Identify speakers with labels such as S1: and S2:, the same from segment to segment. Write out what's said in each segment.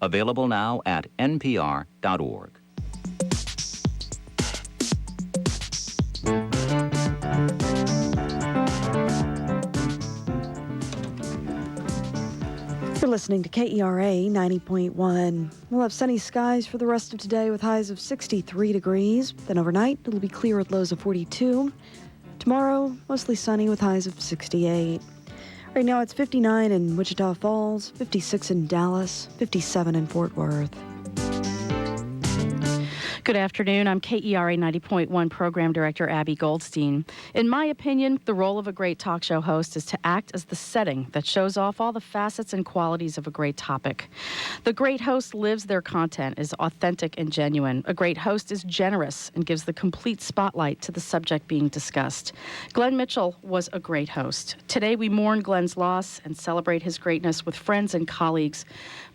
S1: Available now at npr.org.
S2: You're listening to KERA 90.1. We'll have sunny skies for the rest of today with highs of 63 degrees. Then overnight, it'll be clear with lows of 42. Tomorrow, mostly sunny with highs of 68. Right now, it's 59 in Wichita Falls, 56 in Dallas, 57 in Fort Worth.
S3: Good afternoon. I'm KERA 90.1 Program Director Abby Goldstein. In my opinion, the role of a great talk show host is to act as the setting that shows off all the facets and qualities of a great topic. The great host lives their content, is authentic and genuine. A great host is generous and gives the complete spotlight to the subject being discussed. Glenn Mitchell was a great host. Today we mourn Glenn's loss and celebrate his greatness with friends and colleagues.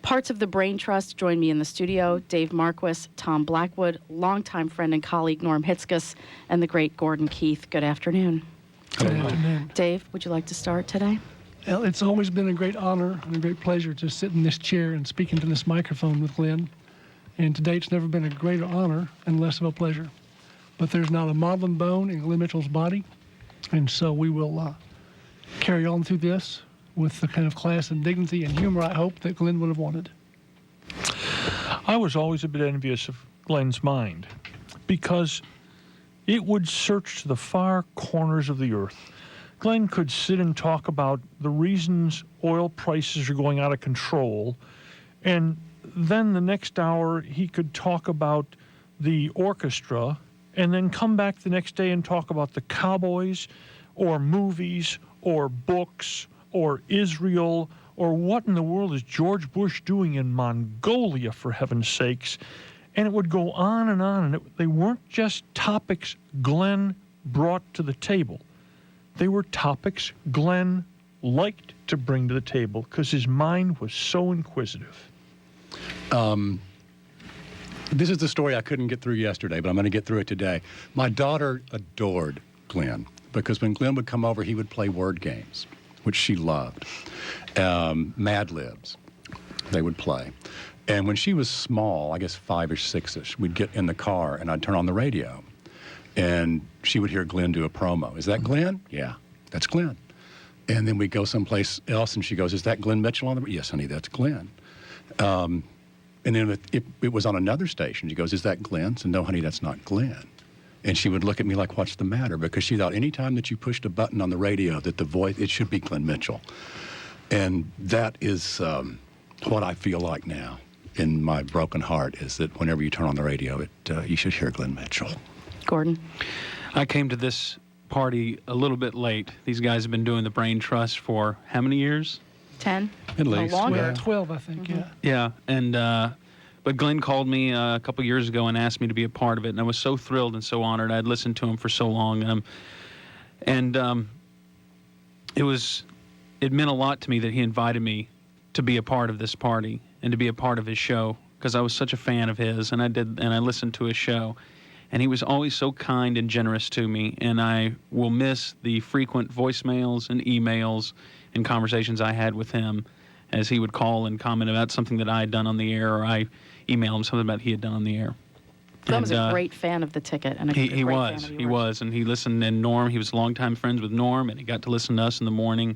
S3: Parts of the Brain Trust join me in the studio: Dave Marquis, Tom Blackwood, longtime friend and colleague Norm Hitzges, and the great Gordon Keith. Good afternoon.
S4: Good afternoon.
S3: Dave, would you like to start today?
S4: Well, it's always been a great honor and a great pleasure to sit in this chair and speak into this microphone with Glenn. And to date, it's never been a greater honor and less of a pleasure. But there's not a model and bone in Glenn Mitchell's body, and so we will carry on through this with the kind of class and dignity and humor I hope that Glenn would have wanted.
S5: I was always a bit envious of Glenn's mind because it would search to the far corners of the earth. Glenn could sit and talk about the reasons oil prices are going out of control, and then the next hour he could talk about the orchestra, and then come back the next day and talk about the Cowboys or movies or books or Israel, or what in the world is George Bush doing in Mongolia, for heaven's sakes? And it would go on, and they weren't just topics Glenn brought to the table. They were topics Glenn liked to bring to the table because his mind was so inquisitive.
S6: This is the story I couldn't get through yesterday, but I'm going to get through it today. My daughter adored Glenn because when Glenn would come over, he would play word games, which she loved. Mad Libs, they would play. And when she was small, I guess 5 or 6-ish, we'd get in the car and I'd turn on the radio. And she would hear Glenn do a promo. Is that Glenn? Yeah, that's Glenn. And then we'd go someplace else and she goes, is that Glenn Mitchell on the radio? Yes, honey, that's Glenn. And then if it was on another station, she goes, is that Glenn? I said, no, honey, that's not Glenn. And she would look at me like, what's the matter? Because she thought any time that you pushed a button on the radio that the voice, it should be Glenn Mitchell. And that is what I feel like now in my broken heart, is that whenever you turn on the radio, you should hear Glenn Mitchell.
S3: Gordon?
S7: I came to this party a little bit late. These guys have been doing the Brain Trust for how many years?
S3: 10?
S6: At least.
S3: Longer.
S4: 12, I think,
S3: Mm-hmm.
S4: yeah.
S7: Yeah, and but Glenn called me a couple years ago and asked me to be a part of it, and I was so thrilled and so honored. I'd listened to him for so long, and it meant a lot to me that he invited me to be a part of this party and to be a part of his show, because I was such a fan of his, and I listened to his show. And he was always so kind and generous to me, and I will miss the frequent voicemails and emails and conversations I had with him as he would call and comment about something that I had done on the air, or I emailed him something about he had done on the air.
S3: Glenn was a great fan of the ticket. And
S7: he was, and he listened, and Norm, he was longtime friends with Norm, and he got to listen to us in the morning,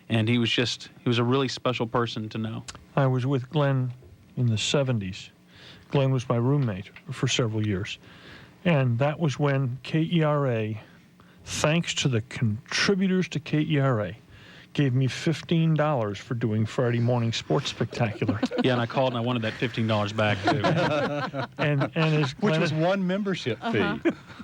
S7: and he was a really special person to know.
S5: I was with Glenn in the 70s. Glenn was my roommate for several years. And that was when KERA, thanks to the contributors to KERA, gave me $15 for doing Friday Morning Sports Spectacular.
S7: Yeah, and I called and I wanted that $15 back, too.
S6: Which was one membership fee.
S3: Half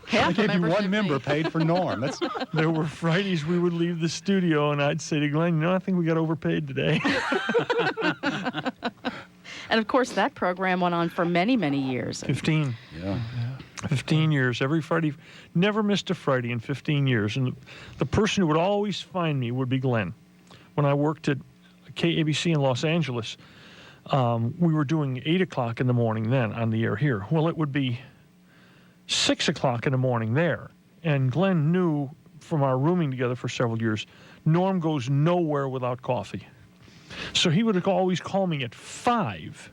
S6: They
S3: a
S6: gave you
S3: membership
S6: one member
S3: fee.
S6: paid for Norm.
S5: There were Fridays we would leave the studio and I'd say to Glenn, I think we got overpaid today.
S3: And, of course, that program went on for many, many years.
S5: 15.
S6: Yeah.
S5: 15 years, every Friday. Never missed a Friday in 15 years. And the person who would always find me would be Glenn. When I worked at KABC in Los Angeles, we were doing 8 o'clock in the morning then on the air here. Well, it would be 6 o'clock in the morning there. And Glenn knew from our rooming together for several years, Norm goes nowhere without coffee. So he would always call me at 5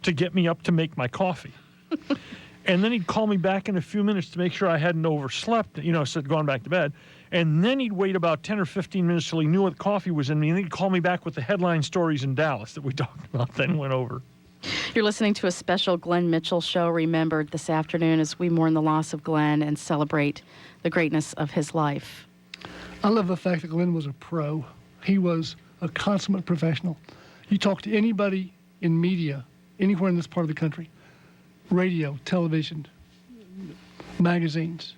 S5: to get me up to make my coffee. And then he'd call me back in a few minutes to make sure I hadn't overslept, said gone back to bed. And then he'd wait about 10 or 15 minutes till he knew what coffee was in me, and then he'd call me back with the headline stories in Dallas that we talked about, then went over.
S3: You're listening to a special Glenn Mitchell show remembered this afternoon as we mourn the loss of Glenn and celebrate the greatness of his life.
S4: I love the fact that Glenn was a pro. He was a consummate professional. You talk to anybody in media, anywhere in this part of the country, radio, television, magazines,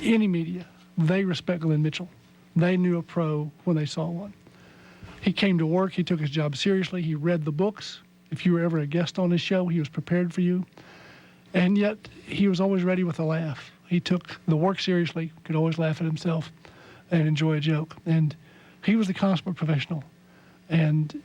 S4: any media, they respect Glenn Mitchell. They knew a pro when they saw one. He came to work. He took his job seriously. He read the books. If you were ever a guest on his show, he was prepared for you. And yet, he was always ready with a laugh. He took the work seriously, could always laugh at himself and enjoy a joke. And he was the consummate professional. And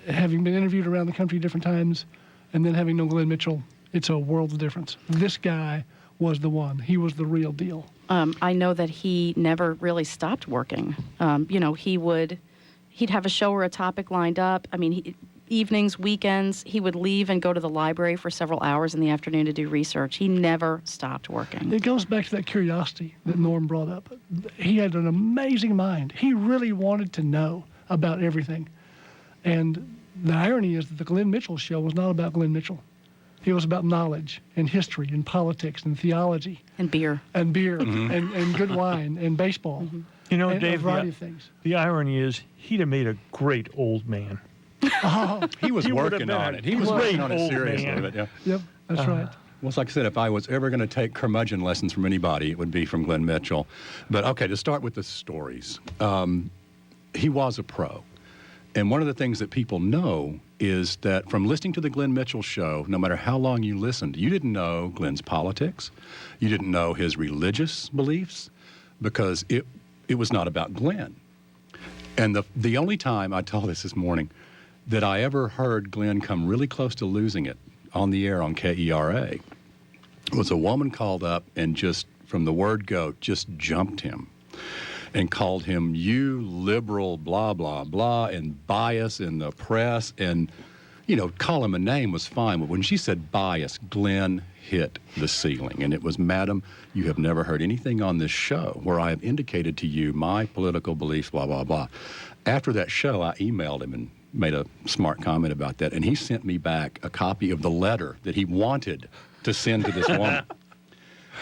S4: having been interviewed around the country different times, and then having known Glenn Mitchell, it's a world of difference. This guy was the one. He was the real deal.
S3: I know that he never really stopped working. He'd have a show or a topic lined up. I mean, evenings, weekends, he would leave and go to the library for several hours in the afternoon to do research. He never stopped working.
S4: It goes back to that curiosity that Norm brought up. He had an amazing mind. He really wanted to know about everything. And the irony is that the Glenn Mitchell show was not about Glenn Mitchell. It was about knowledge and history and politics and theology.
S3: And beer.
S4: And beer and good wine and baseball. And
S5: Dave,
S4: a variety of things.
S5: The irony is he'd have made a great old man.
S6: He was
S5: He would have
S6: working
S5: been
S6: on
S5: a
S6: it. He was
S5: great
S6: working on it
S5: old
S6: seriously.
S5: man.
S6: But, yeah.
S4: Yep, that's right.
S6: Well, it's like I said, if I was ever going to take curmudgeon lessons from anybody, it would be from Glenn Mitchell. But, okay, to start with the stories, he was a pro. And one of the things that people know is that from listening to the Glenn Mitchell show, no matter how long you listened, you didn't know Glenn's politics. You didn't know his religious beliefs because it was not about Glenn. And the only time, I told this morning, that I ever heard Glenn come really close to losing it on the air on KERA was a woman called up and just, from the word go, just jumped him and called him, you liberal, blah, blah, blah, and bias in the press. And, call him a name was fine. But when she said bias, Glenn hit the ceiling. And it was, madam, you have never heard anything on this show where I have indicated to you my political beliefs, blah, blah, blah. After that show, I emailed him and made a smart comment about that. And he sent me back a copy of the letter that he wanted to send to this woman.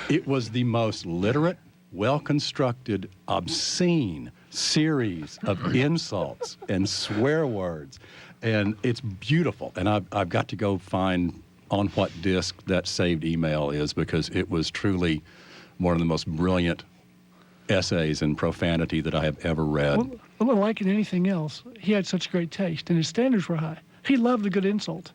S6: It was the most literate, well-constructed, obscene series of insults and swear words. And it's beautiful. And I've got to go find on what disc that saved email is because it was truly one of the most brilliant essays in profanity that I have ever read.
S4: Well, like in anything else, he had such great taste, and his standards were high. He loved a good insult.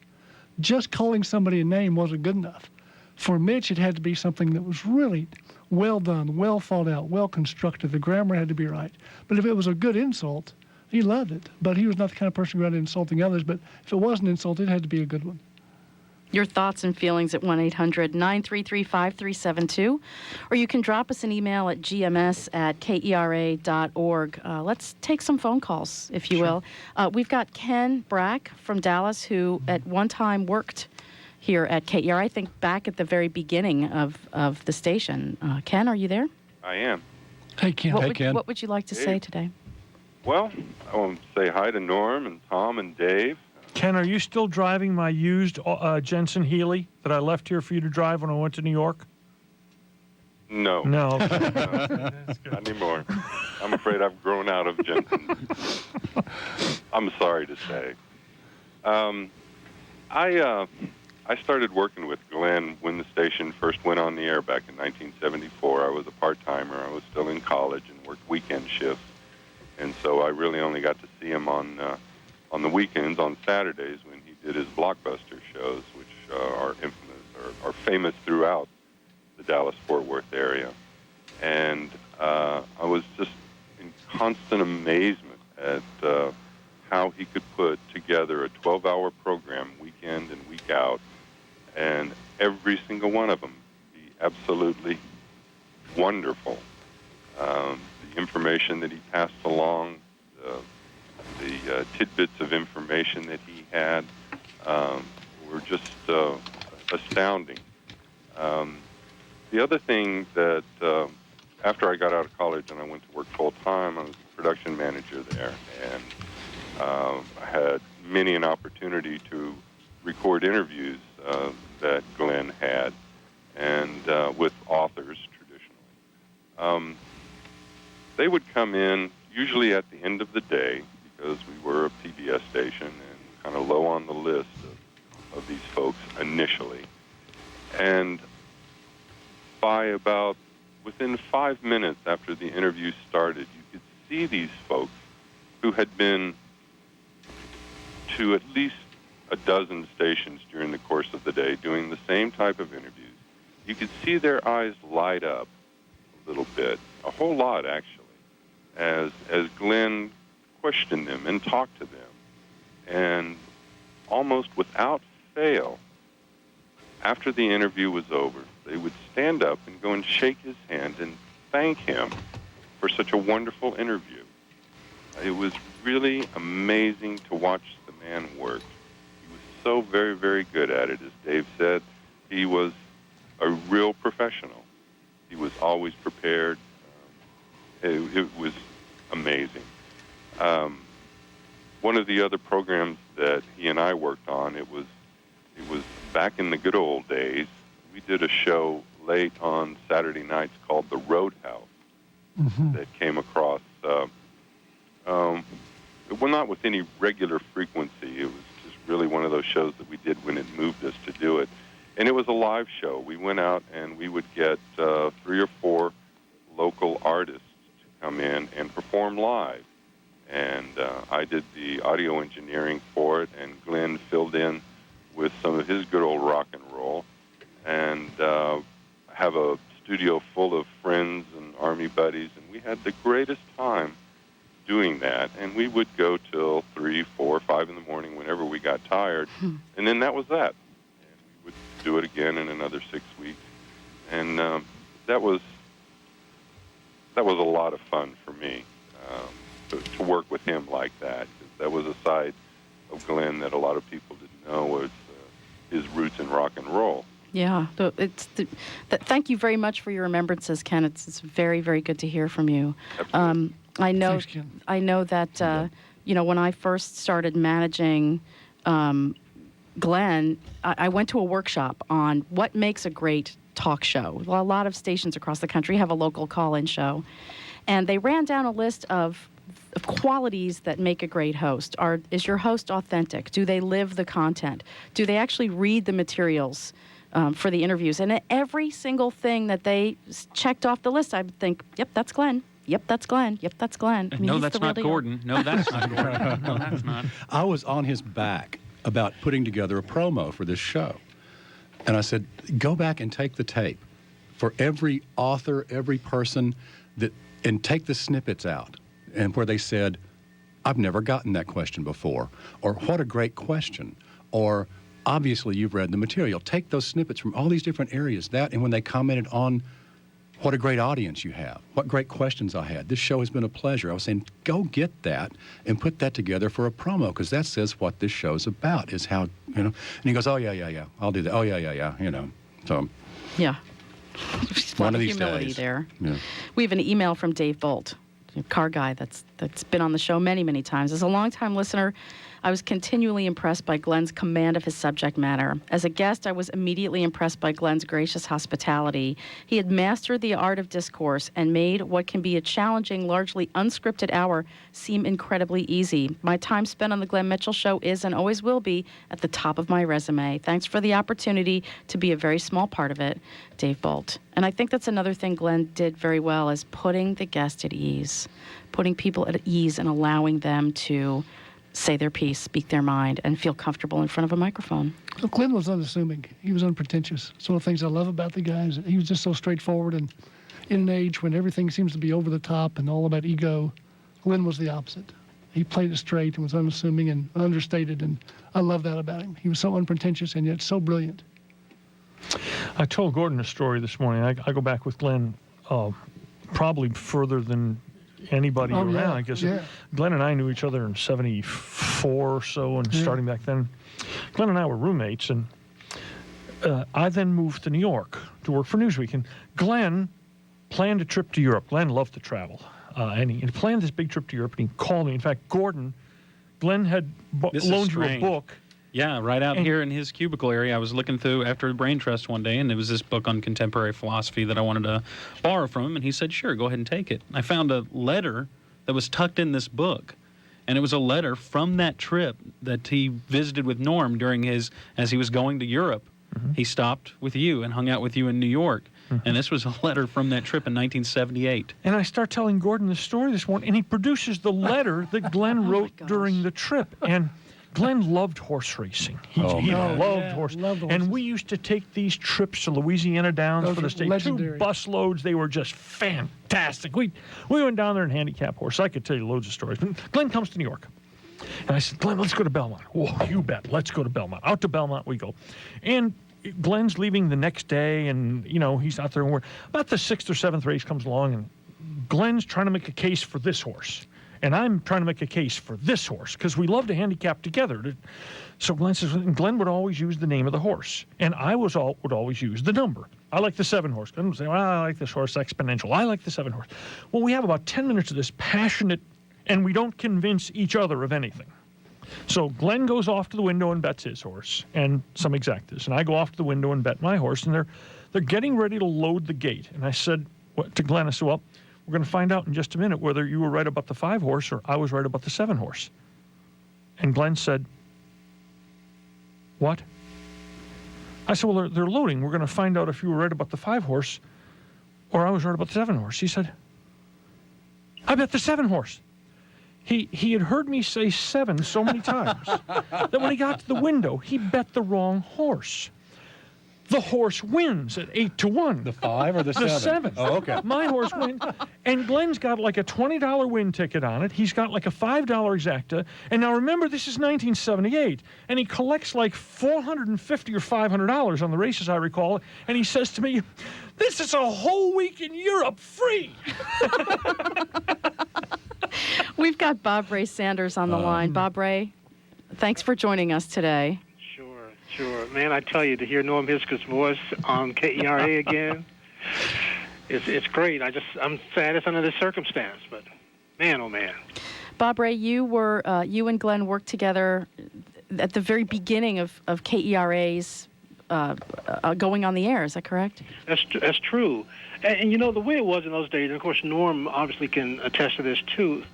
S4: Just calling somebody a name wasn't good enough. For Mitch, it had to be something that was really well done, well thought out, well constructed. The grammar had to be right. But if it was a good insult, he loved it. But he was not the kind of person who got insulting others. But if it was an insult, it had to be a good one.
S3: Your thoughts and feelings at 1-800-933-5372. Or you can drop us an email at gms@kera.org. Let's take some phone calls, if you will. We've got Ken Brack from Dallas, who at one time worked here at KERA, I think back at the very beginning of the station. Ken, are you there?
S8: I am.
S4: Hey, Ken.
S3: What would you like to say today?
S8: Well, I want to say hi to Norm and Tom and Dave.
S5: Ken, are you still driving my used Jensen Healy that I left here for you to drive when I went to New York?
S8: No.
S5: No.
S8: Not anymore. I'm afraid I've grown out of Jensen. I'm sorry to say. I started working with Glenn when the station first went on the air back in 1974. I was a part-timer. I was still in college and worked weekend shifts. And so I really only got to see him on the weekends, on Saturdays, when he did his blockbuster shows, which are infamous, are famous throughout the Dallas-Fort Worth area. And I was just in constant amazement at how he could put together a 12-hour program weekend and week out, and every single one of them be absolutely wonderful. The information that he passed along, the tidbits of information that he had were just just astounding. The other thing that after I got out of college and I went to work full-time, I was the production manager there, and I had many an opportunity to record interviews that Glenn had, and with authors traditionally. They would come in usually at the end of the day, because we were a PBS station and kind of low on the list of these folks initially. And by about within 5 minutes after the interview started, you could see these folks who had been to at least a dozen stations during the course of the day doing the same type of interviews. You could see their eyes light up a little bit, a whole lot actually, as Glenn questioned them and talked to them. And almost without fail, after the interview was over, they would stand up and go and shake his hand and thank him for such a wonderful interview. It was really amazing to watch the man work. He was so very, very good at it. As Dave said, he was a real professional. He was always prepared. It was amazing. One of the other programs that he and I worked on, it was back in the good old days. We did a show late on Saturday nights called The Roadhouse that came across, well, not with any regular frequency. It was just really one of those shows that we did when it moved us to do it. And it was a live show. We went out and we would get 3 or 4 local artists to come in and perform live. And I did the audio engineering for it, and Glenn filled in with some of his good old rock and roll. And have a studio full of friends and Army buddies, and we had the greatest time doing that. And we would go till 3, 4, 5 in the morning whenever we got tired, and then that was that. And we would do it again in another 6 weeks, and that was a lot of fun for me to work with him like that. 'Cause that was a side of Glenn that a lot of people didn't know was his roots in rock and roll.
S3: Yeah, thank you very much for your remembrances, Ken. It's very, very good to hear from you. I know.
S4: Thanks, Ken.
S3: I know that when I first started managing Glenn, I went to a workshop on what makes a great talk show. Well, a lot of stations across the country have a local call-in show, and they ran down a list of qualities that make a great host. Is your host authentic? Do they live the content? Do they actually read the materials for the interviews? And every single thing that they checked off the list, I would think, yep, that's Glenn. Yep, that's Glenn. Yep, that's Glenn. I mean,
S7: No, that's not Gordon. No, that's not Gordon. No, that's not.
S6: I was on his back about putting together a promo for this show. And I said, go back and take the tape for every author, every person, and take the snippets out. And where they said, I've never gotten that question before, or what a great question, or obviously you've read the material. Take those snippets from all these different areas, and when they commented on what a great audience you have, what great questions I had. This show has been a pleasure. I was saying, go get that and put that together for a promo, because that says what this show's about, is how, And he goes, oh, yeah, I'll do that. Oh, yeah, So.
S3: Yeah.
S6: One of these
S3: humility
S6: days.
S3: there.
S6: Yeah.
S3: We have an email from Dave Bolt, a car guy that's been on the show many, many times. As a longtime listener, I was continually impressed by Glenn's command of his subject matter. As a guest, I was immediately impressed by Glenn's gracious hospitality. He had mastered the art of discourse and made what can be a challenging, largely unscripted hour seem incredibly easy. My time spent on the Glenn Mitchell Show is and always will be at the top of my resume. Thanks for the opportunity to be a very small part of it, Dave Bolt. And I think that's another thing Glenn did very well, is putting the guest at ease, putting people at ease and allowing them to say their piece, speak their mind, and feel comfortable in front of a microphone.
S4: Well, Glenn was unassuming. He was unpretentious. It's one of the things I love about the guy is that he was just so straightforward. And in an age when everything seems to be over the top and all about ego, Glenn was the opposite. He played it straight and was unassuming and understated, and I love that about him. He was so unpretentious and yet so brilliant.
S5: I told Gordon a story this morning. I go back with Glenn probably further than anybody around.
S4: Yeah,
S5: I guess
S4: yeah.
S5: Glenn and I knew each other in '74 or so, and starting back then, Glenn and I were roommates, and I then moved to New York to work for Newsweek, and Glenn planned a trip to Europe. Glenn loved to travel, and he planned this big trip to Europe, and he called me. In fact, Glenn had loaned you a book.
S7: Yeah, right out here in his cubicle area. I was looking through after the Brain Trust one day, and there was this book on contemporary philosophy that I wanted to borrow from him, and he said, sure, go ahead and take it. I found a letter that was tucked in this book, and it was a letter from that trip that he visited with Norm as he was going to Europe. Mm-hmm. He stopped with you and hung out with you in New York. Mm-hmm. And this was a letter from that trip in 1978.
S5: And I start telling Gordon the story this morning, and he produces the letter that Glenn wrote during the trip. And Glenn loved horse racing. He loved horse. And we used to take these trips to Louisiana Downs for the state. Legendary. 2 bus loads. They were just fantastic. We went down there in handicap horse. I could tell you loads of stories. But Glenn comes to New York. And I said, Glenn, let's go to Belmont. Oh, you bet. Let's go to Belmont. Out to Belmont we go. And Glenn's leaving the next day, and, he's out there. And about the 6th or 7th race comes along, and Glenn's trying to make a case for this horse. And I'm trying to make a case for this horse because we love to handicap together. So Glenn says, and Glenn would always use the name of the horse. And I would always use the number. I like the 7 horse. Glenn would say, well, I like this horse, Exponential. I like the 7 horse. Well, we have about 10 minutes of this passionate, and we don't convince each other of anything. So Glenn goes off to the window and bets his horse and some exactas. And I go off to the window and bet my horse. And they're getting ready to load the gate. And I said to Glenn, I said, well, we're going to find out in just a minute whether you were right about the 5 horse or I was right about the 7 horse. And Glenn said, what? I said, well, they're loading. We're going to find out if you were right about the 5 horse or I was right about the 7 horse. He said, I bet the 7 horse. He had heard me say 7 so many times that when he got to the window, he bet the wrong horse. The horse wins at 8-1.
S6: The 5 or the 7?
S5: The 7.
S6: Oh, okay.
S5: My horse wins. And Glenn's got like a $20 win ticket on it. He's got like a $5 exacta. And now remember, this is 1978. And he collects like $450 or $500 on the races, I recall. And he says to me, this is a whole week in Europe free.
S3: We've got Bob Ray Sanders on the line. Bob Ray, thanks for joining us today.
S9: Sure. Man, I tell you, to hear Norm Hisker's voice on KERA again, it's great. I'm sad it's under this circumstance, but man, oh man.
S3: Bob Ray, you and Glenn worked together at the very beginning of KERA's going on the air. Is that correct?
S9: That's true. And the way it was in those days, and of course Norm obviously can attest to this too.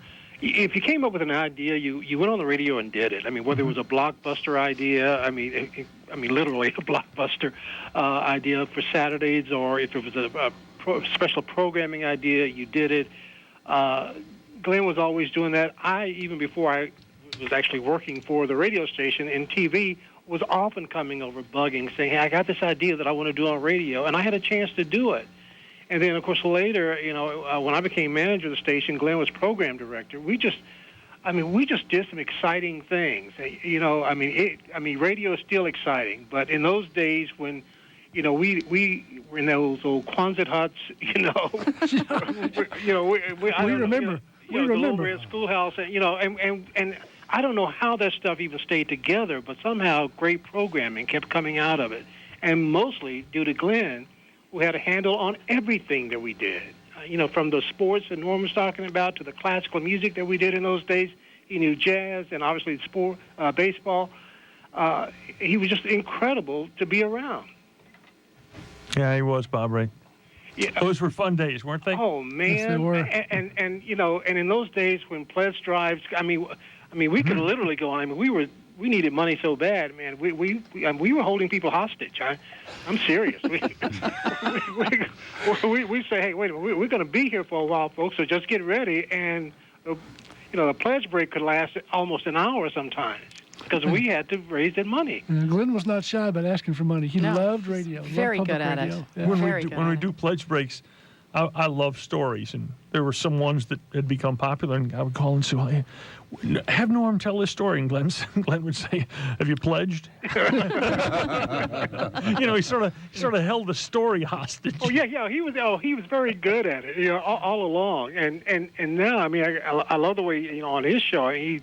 S9: If you came up with an idea, you went on the radio and did it. I mean, whether it was a blockbuster idea, I mean, literally a blockbuster idea for Saturdays, or if it was a special programming idea, you did it. Glenn was always doing that. Even before I was actually working for the radio station in TV, was often coming over, bugging, saying, hey, I got this idea that I want to do on radio, and I had a chance to do it. And then, of course, later, when I became manager of the station, Glenn was program director. We just did some exciting things. Radio is still exciting, but in those days when, we were in those old Quonset huts,
S4: we remember.
S9: The Little Red Schoolhouse, and I don't know how that stuff even stayed together, but somehow great programming kept coming out of it, and mostly due to Glenn, who had a handle on everything that we did. From the sports that Norm was talking about to the classical music that we did in those days. He knew jazz and obviously baseball. He was just incredible to be around.
S5: Yeah, he was, Bob Ray.
S9: Yeah.
S5: Those were fun days, weren't they?
S9: Oh man!
S4: Yes, they were.
S9: And in those days when pledge drives, we could literally go on. We needed money so bad, man. We were holding people hostage. I'm serious. We say, hey, wait a minute, we're going to be here for a while, folks. So just get ready. And the pledge break could last almost an hour sometimes because we had to raise that money.
S4: Glenn was not shy about asking for money. He loved radio.
S3: Very
S4: loved
S3: good at
S4: radio.
S3: it.
S4: Yeah.
S5: When we do pledge breaks, I love stories, and there were some ones that had become popular, and I would call and say, well, hey, have Norm tell this story, and Glenn would say, have you pledged? He sort of held the story hostage.
S9: Oh yeah, he was very good at it, all along, and now, I love the way, on his show, he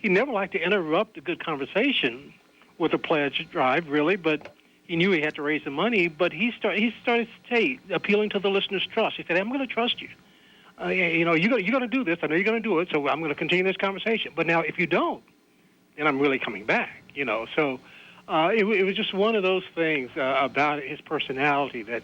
S9: never liked to interrupt a good conversation with a pledge drive, really, but he knew he had to raise the money, but he started appealing to the listener's trust. He said, I'm going to trust you. You're going to do this. I know you're going to do it, so I'm going to continue this conversation. But now if you don't, then I'm really coming back, So it was just one of those things about his personality that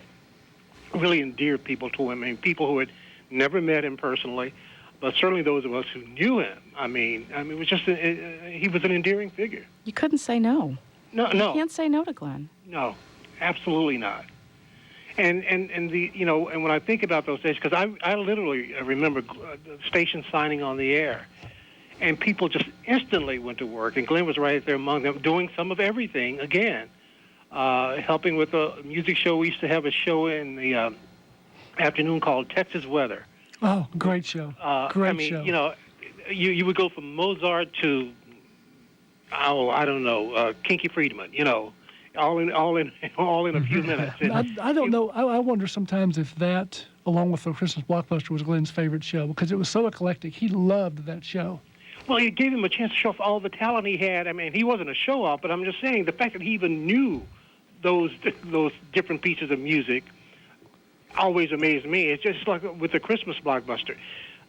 S9: really endeared people to him. I mean, people who had never met him personally, but certainly those of us who knew him. I mean, it was just he was an endearing figure.
S3: You couldn't say no.
S9: No.
S3: You can't say no to Glenn.
S9: No, absolutely not. And when I think about those days, because I literally remember the station signing on the air, and people just instantly went to work, and Glenn was right there among them, doing some of everything again, helping with a music show. We used to have a show in the afternoon called Texas Weather.
S4: Oh, great show! Great show.
S9: You would go from Mozart to I don't know, Kinky Friedman. All in a few minutes.
S4: I don't know. I wonder sometimes if that, along with the Christmas Blockbuster, was Glenn's favorite show because it was so eclectic. He loved that show.
S9: Well, it gave him a chance to show off all the talent he had. I mean, he wasn't a show-off, but I'm just saying the fact that he even knew those different pieces of music always amazed me. It's just like with the Christmas Blockbuster.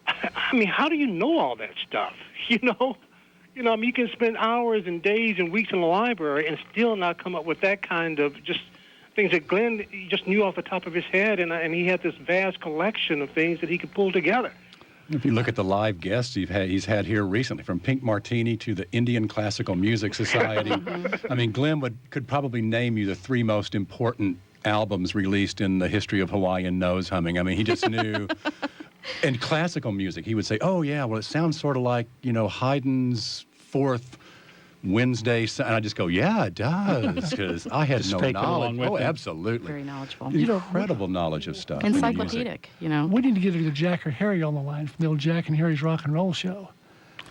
S9: I mean, how do you know all that stuff? I mean, you can spend hours and days and weeks in the library and still not come up with that kind of just things that Glenn just knew off the top of his head, and he had this vast collection of things that he could pull together.
S6: If you look at the live guests he's had here recently, from Pink Martini to the Indian Classical Music Society, I mean, Glenn could probably name you the 3 most important albums released in the history of Hawaiian nose humming. I mean, he just knew. And classical music, he would say, oh, yeah, well, it sounds sort of like, Haydn's Fourth Wednesday. And I just go, yeah, it does, because I had no knowledge. Oh, absolutely.
S3: Very knowledgeable.
S6: Incredible knowledge of stuff.
S3: Encyclopedic,
S4: We need to get either Jack or Harry on the line from the old Jack and Harry's Rock and Roll show.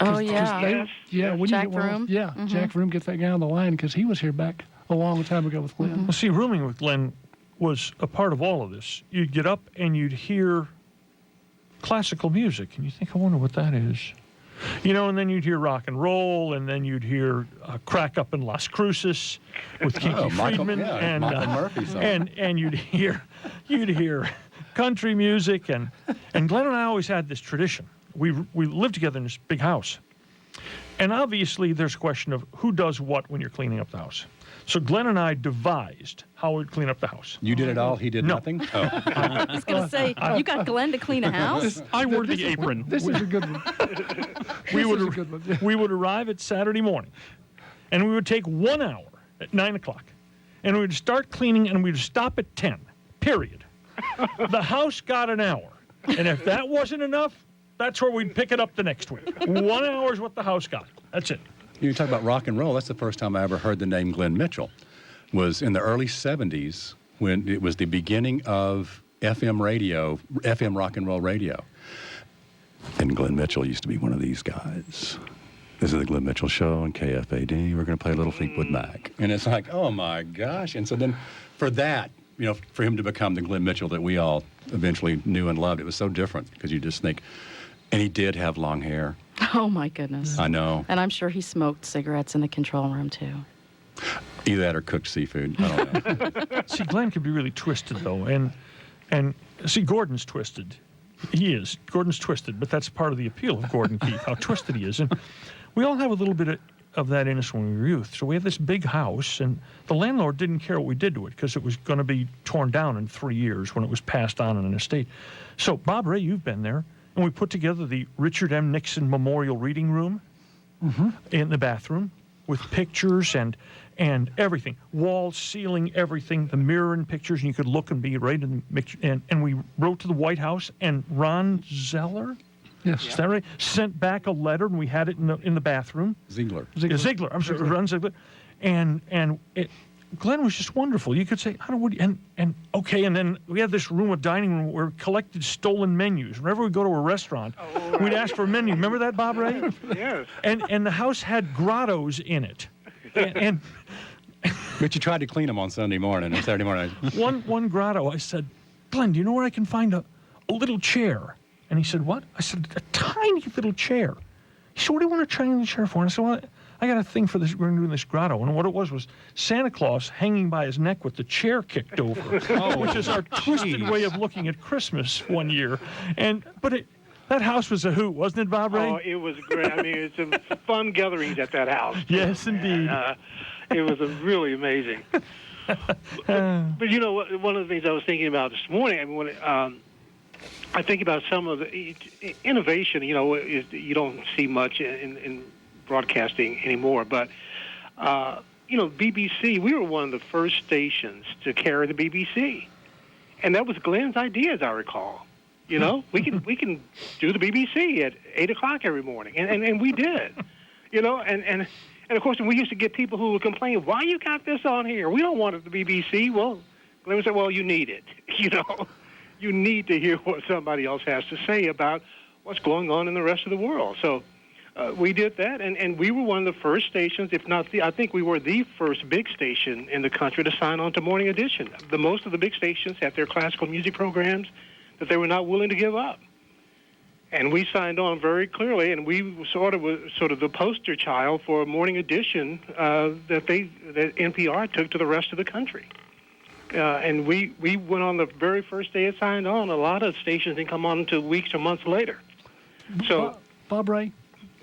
S3: Oh, yeah.
S4: We
S3: Jack
S4: need to get
S3: Vroom?
S4: Jack Vroom, get that guy on the line because he was here back a long time ago with Glenn.
S5: Well, see, rooming with Glenn was a part of all of this. You'd get up and you'd hear classical music, and you think, I wonder what that is. And then you'd hear rock and roll, and then you'd hear Crack Up in Las Cruces with Kinky Friedman, and
S6: Michael Murphy song.
S5: and you'd hear country music, and Glenn and I always had this tradition. We lived together in this big house, and obviously there's a question of who does what when you're cleaning up the house. So Glenn and I devised how we'd clean up the house.
S6: You did it all, he did nothing? Oh.
S3: I was going to say, you got Glenn to clean a house?
S5: I wore the apron.
S4: This is a good one.
S5: We would arrive at Saturday morning, and we would take 1 hour at 9 o'clock, and we would start cleaning, and we'd stop at 10, period. The house got an hour, and if that wasn't enough, that's where we'd pick it up the next week. 1 hour is what the house got. That's it.
S6: You talk about rock and roll. That's the first time I ever heard the name Glenn Mitchell. Was in the early 70s when it was the beginning of FM radio, FM rock and roll radio. And Glenn Mitchell used to be one of these guys. This is the Glenn Mitchell Show on KFAD. We're going to play a little Fleetwood Mac. And it's like, oh, my gosh. And so then for that, for him to become the Glenn Mitchell that we all eventually knew and loved, it was so different because you just think, and he did have long hair.
S3: Oh, my goodness.
S6: I know.
S3: And I'm sure he smoked cigarettes in the control room, too.
S6: Either that or cooked seafood. I don't know.
S5: See, Glenn could be really twisted, though. And see, Gordon's twisted. He is. Gordon's twisted, but that's part of the appeal of Gordon Keith, how twisted he is. And we all have a little bit of that in us when we were youth. So we had this big house, and the landlord didn't care what we did to it because it was going to be torn down in 3 years when it was passed on in an estate. So, Bob Ray, you've been there. And we put together the Richard M. Nixon Memorial Reading Room in the bathroom with pictures and everything. Walls, ceiling, everything, the mirror and pictures, and you could look and be right in the mix. And we wrote to the White House, and Ron Zeller, is that right? Sent back a letter, and we had it in the bathroom.
S6: Ziegler.
S5: I'm sorry, Ron Ziegler. And Glenn was just wonderful. You could say, and then we had this room, a dining room, where we collected stolen menus. Whenever we go to a restaurant, we'd ask for a menu. Remember that, Bob Ray?
S9: Yes.
S5: And the house had grottos in it. And
S6: But you tried to clean them on Sunday morning or Saturday morning.
S5: one grotto, I said, Glenn, do you know where I can find a little chair? And he said, what? I said, a tiny little chair. He said, what do you want a tiny little chair for? And I said, well, I got a thing for this. We're doing this grotto, and what it was Santa Claus hanging by his neck with the chair kicked over, which is our twisted way of looking at Christmas one year. But that house was a hoot, wasn't it, Bob Ray?
S9: Oh, it was great. I mean, it's some fun gatherings at that house.
S5: Yes, indeed.
S9: It was really amazing. But you know, one of the things I was thinking about this morning, I mean, when I think about some of the innovation, you know, you don't see much in broadcasting anymore. But, you know, BBC, we were one of the first stations to carry the BBC. And that was Glenn's idea, as I recall. You know, we can do the BBC at 8 o'clock every morning. And we did. You know, and of course, we used to get people who would complain, why you got this on here? We don't want it the BBC. Well, Glenn would say, well, you need it. You know, you need to hear what somebody else has to say about what's going on in the rest of the world. So we did that, and we were one of the first stations, if not I think we were the first big station in the country to sign on to Morning Edition. Most of the big stations had their classical music programs that they were not willing to give up. And we signed on very clearly, and we were sort of the poster child for Morning Edition that NPR took to the rest of the country. And we went on the very first day it signed on. A lot of stations didn't come on until weeks or months later. So,
S4: Bob Ray?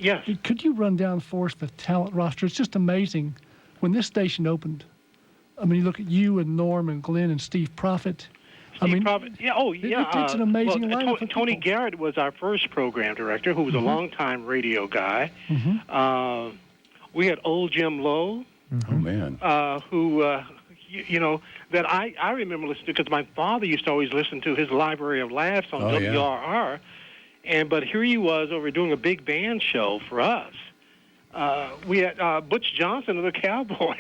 S9: Yes.
S4: Could you run down for us the talent roster? It's just amazing. When this station opened, I mean, you look at you and Norm and Glenn and Steve Prophet.
S9: Prophet. Yeah. Oh, yeah.
S4: It's an amazing lineup of
S9: Tony
S4: people.
S9: Garrett was our first program director, who was a longtime radio guy.
S4: Mm-hmm.
S9: We had old Jim Lowe.
S6: Oh, man.
S9: Who, you know, that I remember listening to, because my father used to always listen to his Library of Laughs on WRR. But here he was over doing a big band show for us. We had Butch Johnson of the Cowboys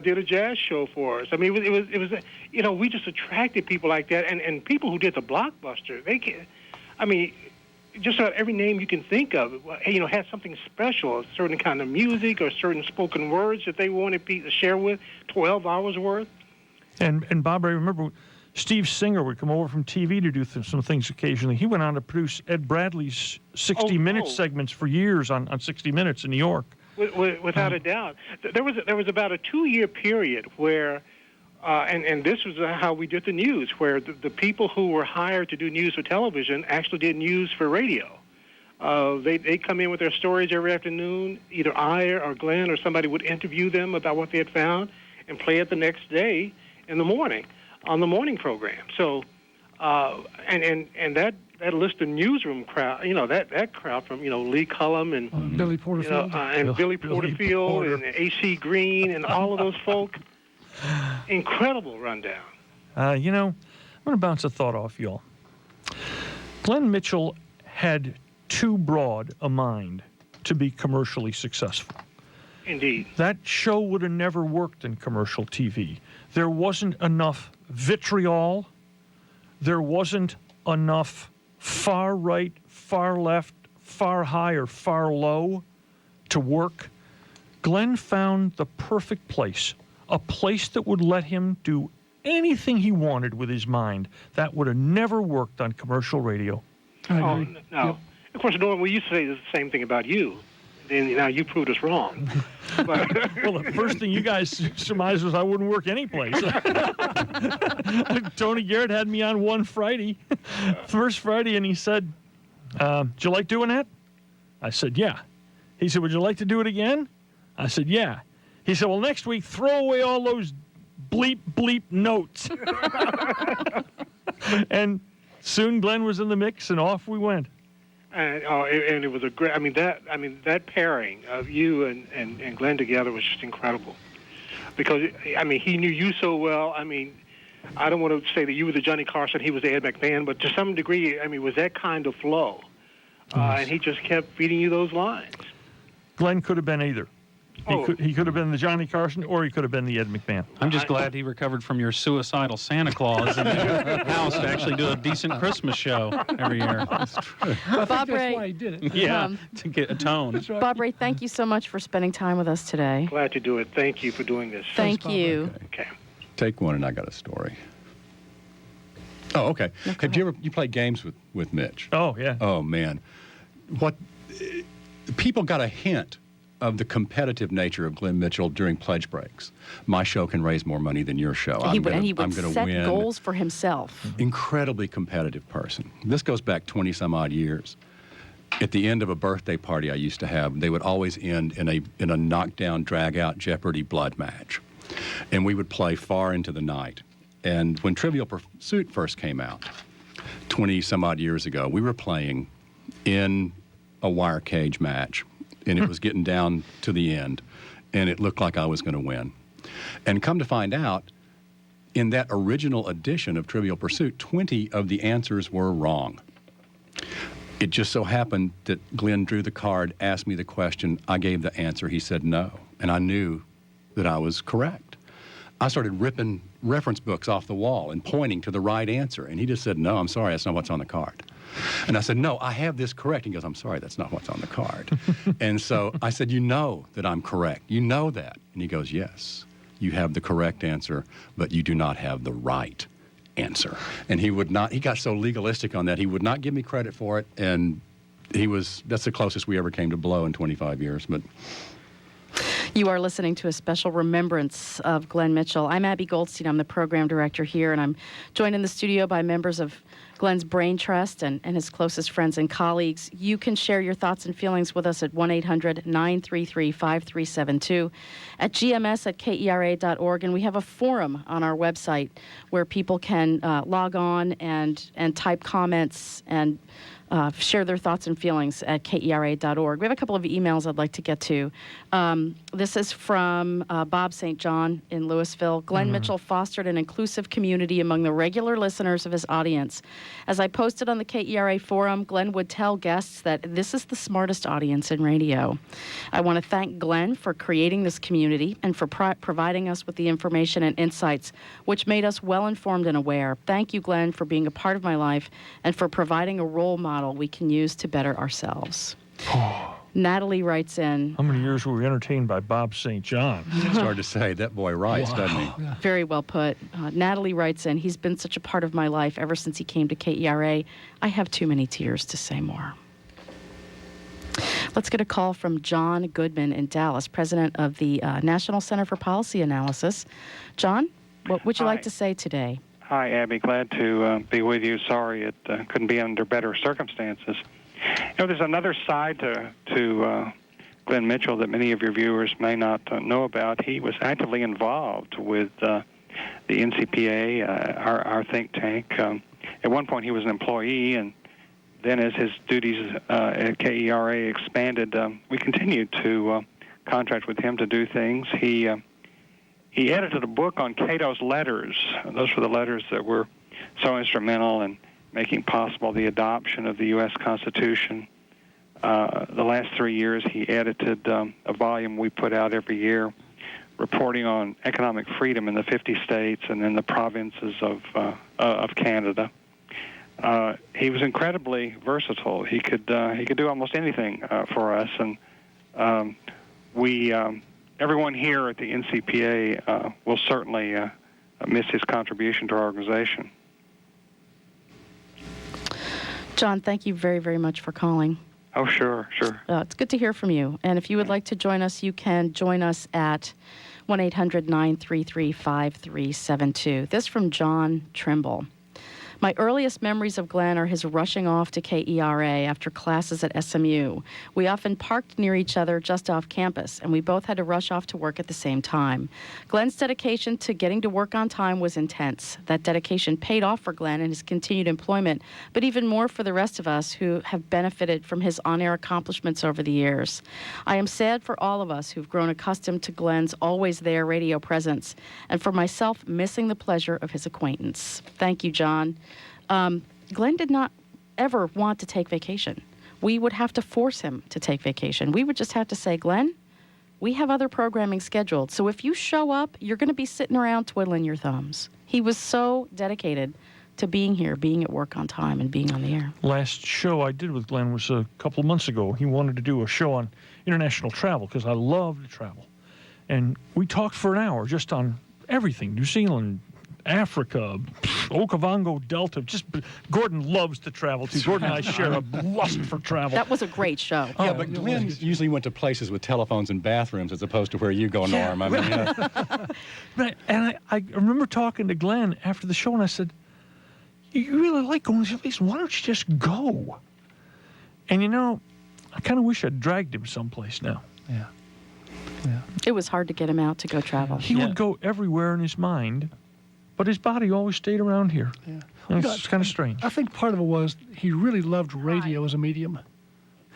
S9: did a jazz show for us. I mean, it was you know, we just attracted people like that, and people who did the blockbuster. I mean, just about every name you can think of, you know, had something special, a certain kind of music or certain spoken words that they wanted people to share with. 12 hours worth.
S5: And Bob, I remember Steve Singer would come over from TV to do some things occasionally. He went on to produce Ed Bradley's 60 Minutes segments for years on 60 Minutes in New York.
S9: Without a doubt. There was about a 2-year period where, and this was how we did the news, where the people who were hired to do news for television actually did news for radio. They come in with their stories every afternoon. Either I or Glenn or somebody would interview them about what they had found and play it the next day in the morning on the morning program. So, and that list of newsroom crowd, you know, that crowd from, you know, Lee Cullum and
S4: Billy Porterfield,
S9: Billy Porterfield and A.C. Green and all of those folk. Incredible rundown.
S5: You know, I'm going to bounce a thought off y'all. Glenn Mitchell had too broad a mind to be commercially successful.
S9: Indeed.
S5: That show would have never worked in commercial TV. There wasn't enough vitriol. There wasn't enough far right, far left, far high, or far low to work. Glenn found the perfect place, a place that would let him do anything he wanted with his mind. That would have never worked on commercial radio.
S9: Oh, no. Yep. Of course, Norm, we used to say the same thing about you. And now you proved us wrong.
S5: Well, the first thing you guys surmised was I wouldn't work anyplace. Tony Garrett had me on one Friday, first Friday, and he said, "Do you like doing that?" I said, "Yeah." He said, "Would you like to do it again?" I said, "Yeah." He said, "Well, next week, throw away all those bleep, bleep notes." And soon Glenn was in the mix, and off we went.
S9: And it was a great. That pairing of you and Glenn together was just incredible, because he knew you so well. I don't want to say that you were the Johnny Carson, he was the Ed McMahon, but to some degree, it was that kind of flow, and he just kept feeding you those lines.
S5: Glenn could have been either. He could have been the Johnny Carson, or he could have been the Ed McMahon.
S7: I'm just glad he recovered from your suicidal Santa Claus in the house to actually do a decent Christmas show every year.
S4: That's why he did it.
S7: Yeah, to get a tone.
S4: That's right.
S3: Bob Ray, thank you so much for spending time with us today.
S9: Glad to do it. Thank you for doing this.
S3: Thank you.
S9: Okay.
S6: Take one, and I got a story. Oh, okay. Have you played games with Mitch?
S5: Oh, yeah.
S6: Oh, man. What people got a hint of the competitive nature of Glenn Mitchell during pledge breaks. My show can raise more money than your show.
S3: He would
S6: I'm
S3: set
S6: win.
S3: goals for himself.
S6: Incredibly competitive person. This goes back 20 some odd years. At the end of a birthday party I used to have, they would always end in a knockdown, drag-out Jeopardy blood match. And we would play far into the night. And when Trivial Pursuit first came out, 20 some odd years ago, we were playing in a wire cage match, and it was getting down to the end, and it looked like I was going to win. And come to find out, in that original edition of Trivial Pursuit, 20 of the answers were wrong. It just so happened that Glenn drew the card, asked me the question, I gave the answer, he said no, and I knew that I was correct. I started ripping reference books off the wall and pointing to the right answer, and he just said, no, I'm sorry, that's not what's on the card. And I said, no, I have this correct. He goes, I'm sorry, that's not what's on the card. And so I said, you know that I'm correct. You know that. And he goes, yes, you have the correct answer, but you do not have the right answer. And he got so legalistic on that, he would not give me credit for it, and that's the closest we ever came to blow in 25 years. But
S3: You are listening to a special remembrance of Glenn Mitchell. I'm Abby Goldstein. I'm the program director here, and I'm joined in the studio by members of Glenn's Brain Trust and his closest friends and colleagues. You can share your thoughts and feelings with us at 1-800-933-5372, at gms@kera.org, and we have a forum on our website where people can log on and type comments and share their thoughts and feelings at KERA.org. We have a couple of emails I'd like to get to. This is from Bob St. John in Louisville. Glenn Mitchell fostered an inclusive community among the regular listeners of his audience. As I posted on the KERA forum, Glenn would tell guests that this is the smartest audience in radio. I want to thank Glenn for creating this community and for providing us with the information and insights which made us well-informed and aware. Thank you, Glenn, for being a part of my life and for providing a role model we can use to better ourselves. Natalie writes in.
S5: How many years were we entertained by Bob St. John?
S6: It's hard to say. That boy writes, doesn't he?
S4: Yeah.
S3: Very well put. Natalie writes in, he's been such a part of my life ever since he came to KERA. I have too many tears to say more. Let's get a call from John Goodman in Dallas, president of the National Center for Policy Analysis. John, what would you like to say today?
S10: Hi, Abby. Glad to be with you. Sorry it couldn't be under better circumstances. You know, there's another side to Glenn Mitchell that many of your viewers may not know about. He was actively involved with the NCPA, our think tank. At one point, he was an employee, and then as his duties at KERA expanded, we continued to contract with him to do things. He edited a book on Cato's letters. Those were the letters that were so instrumental in making possible the adoption of the U.S. Constitution. The last 3 years, he edited a volume we put out every year reporting on economic freedom in the 50 states and in the provinces of Canada. He was incredibly versatile. He could do almost anything for us, and everyone here at the NCPA will certainly miss his contribution to our organization.
S3: John, thank you very, very much for calling.
S10: Oh, sure.
S3: It's good to hear from you. And if you would like to join us, you can join us at 1-800-933-5372. This from John Trimble. My earliest memories of Glenn are his rushing off to KERA after classes at SMU. We often parked near each other just off campus, and we both had to rush off to work at the same time. Glenn's dedication to getting to work on time was intense. That dedication paid off for Glenn and his continued employment, but even more for the rest of us who have benefited from his on-air accomplishments over the years. I am sad for all of us who've grown accustomed to Glenn's always-there radio presence, and for myself, missing the pleasure of his acquaintance. Thank you, John. Glenn did not ever want to take vacation. We would have to force him to take vacation. We would just have to say, Glenn, we have other programming scheduled, so if you show up, you're going to be sitting around twiddling your thumbs. He was so dedicated to being here, being at work on time, and being on the air.
S5: Last show I did with Glenn was a couple of months ago. He wanted to do a show on international travel because I love to travel. And we talked for an hour just on everything, New Zealand, Africa, Okavango Delta. Gordon loves to travel, too. Gordon and I share a lust for travel.
S3: That was a great show.
S6: Yeah, but Glenn usually went to places with telephones and bathrooms as opposed to where you go, Norm. I mean,
S5: Right. And I remember talking to Glenn after the show, and I said, you really like going to these places. Why don't you just go? And, I kind of wish I'd dragged him someplace now.
S4: Yeah.
S3: It was hard to get him out to go travel.
S5: He would go everywhere in his mind, but his body always stayed around here.
S4: Yeah.
S5: And it's kind of strange.
S4: I think part of it was he really loved radio as a medium.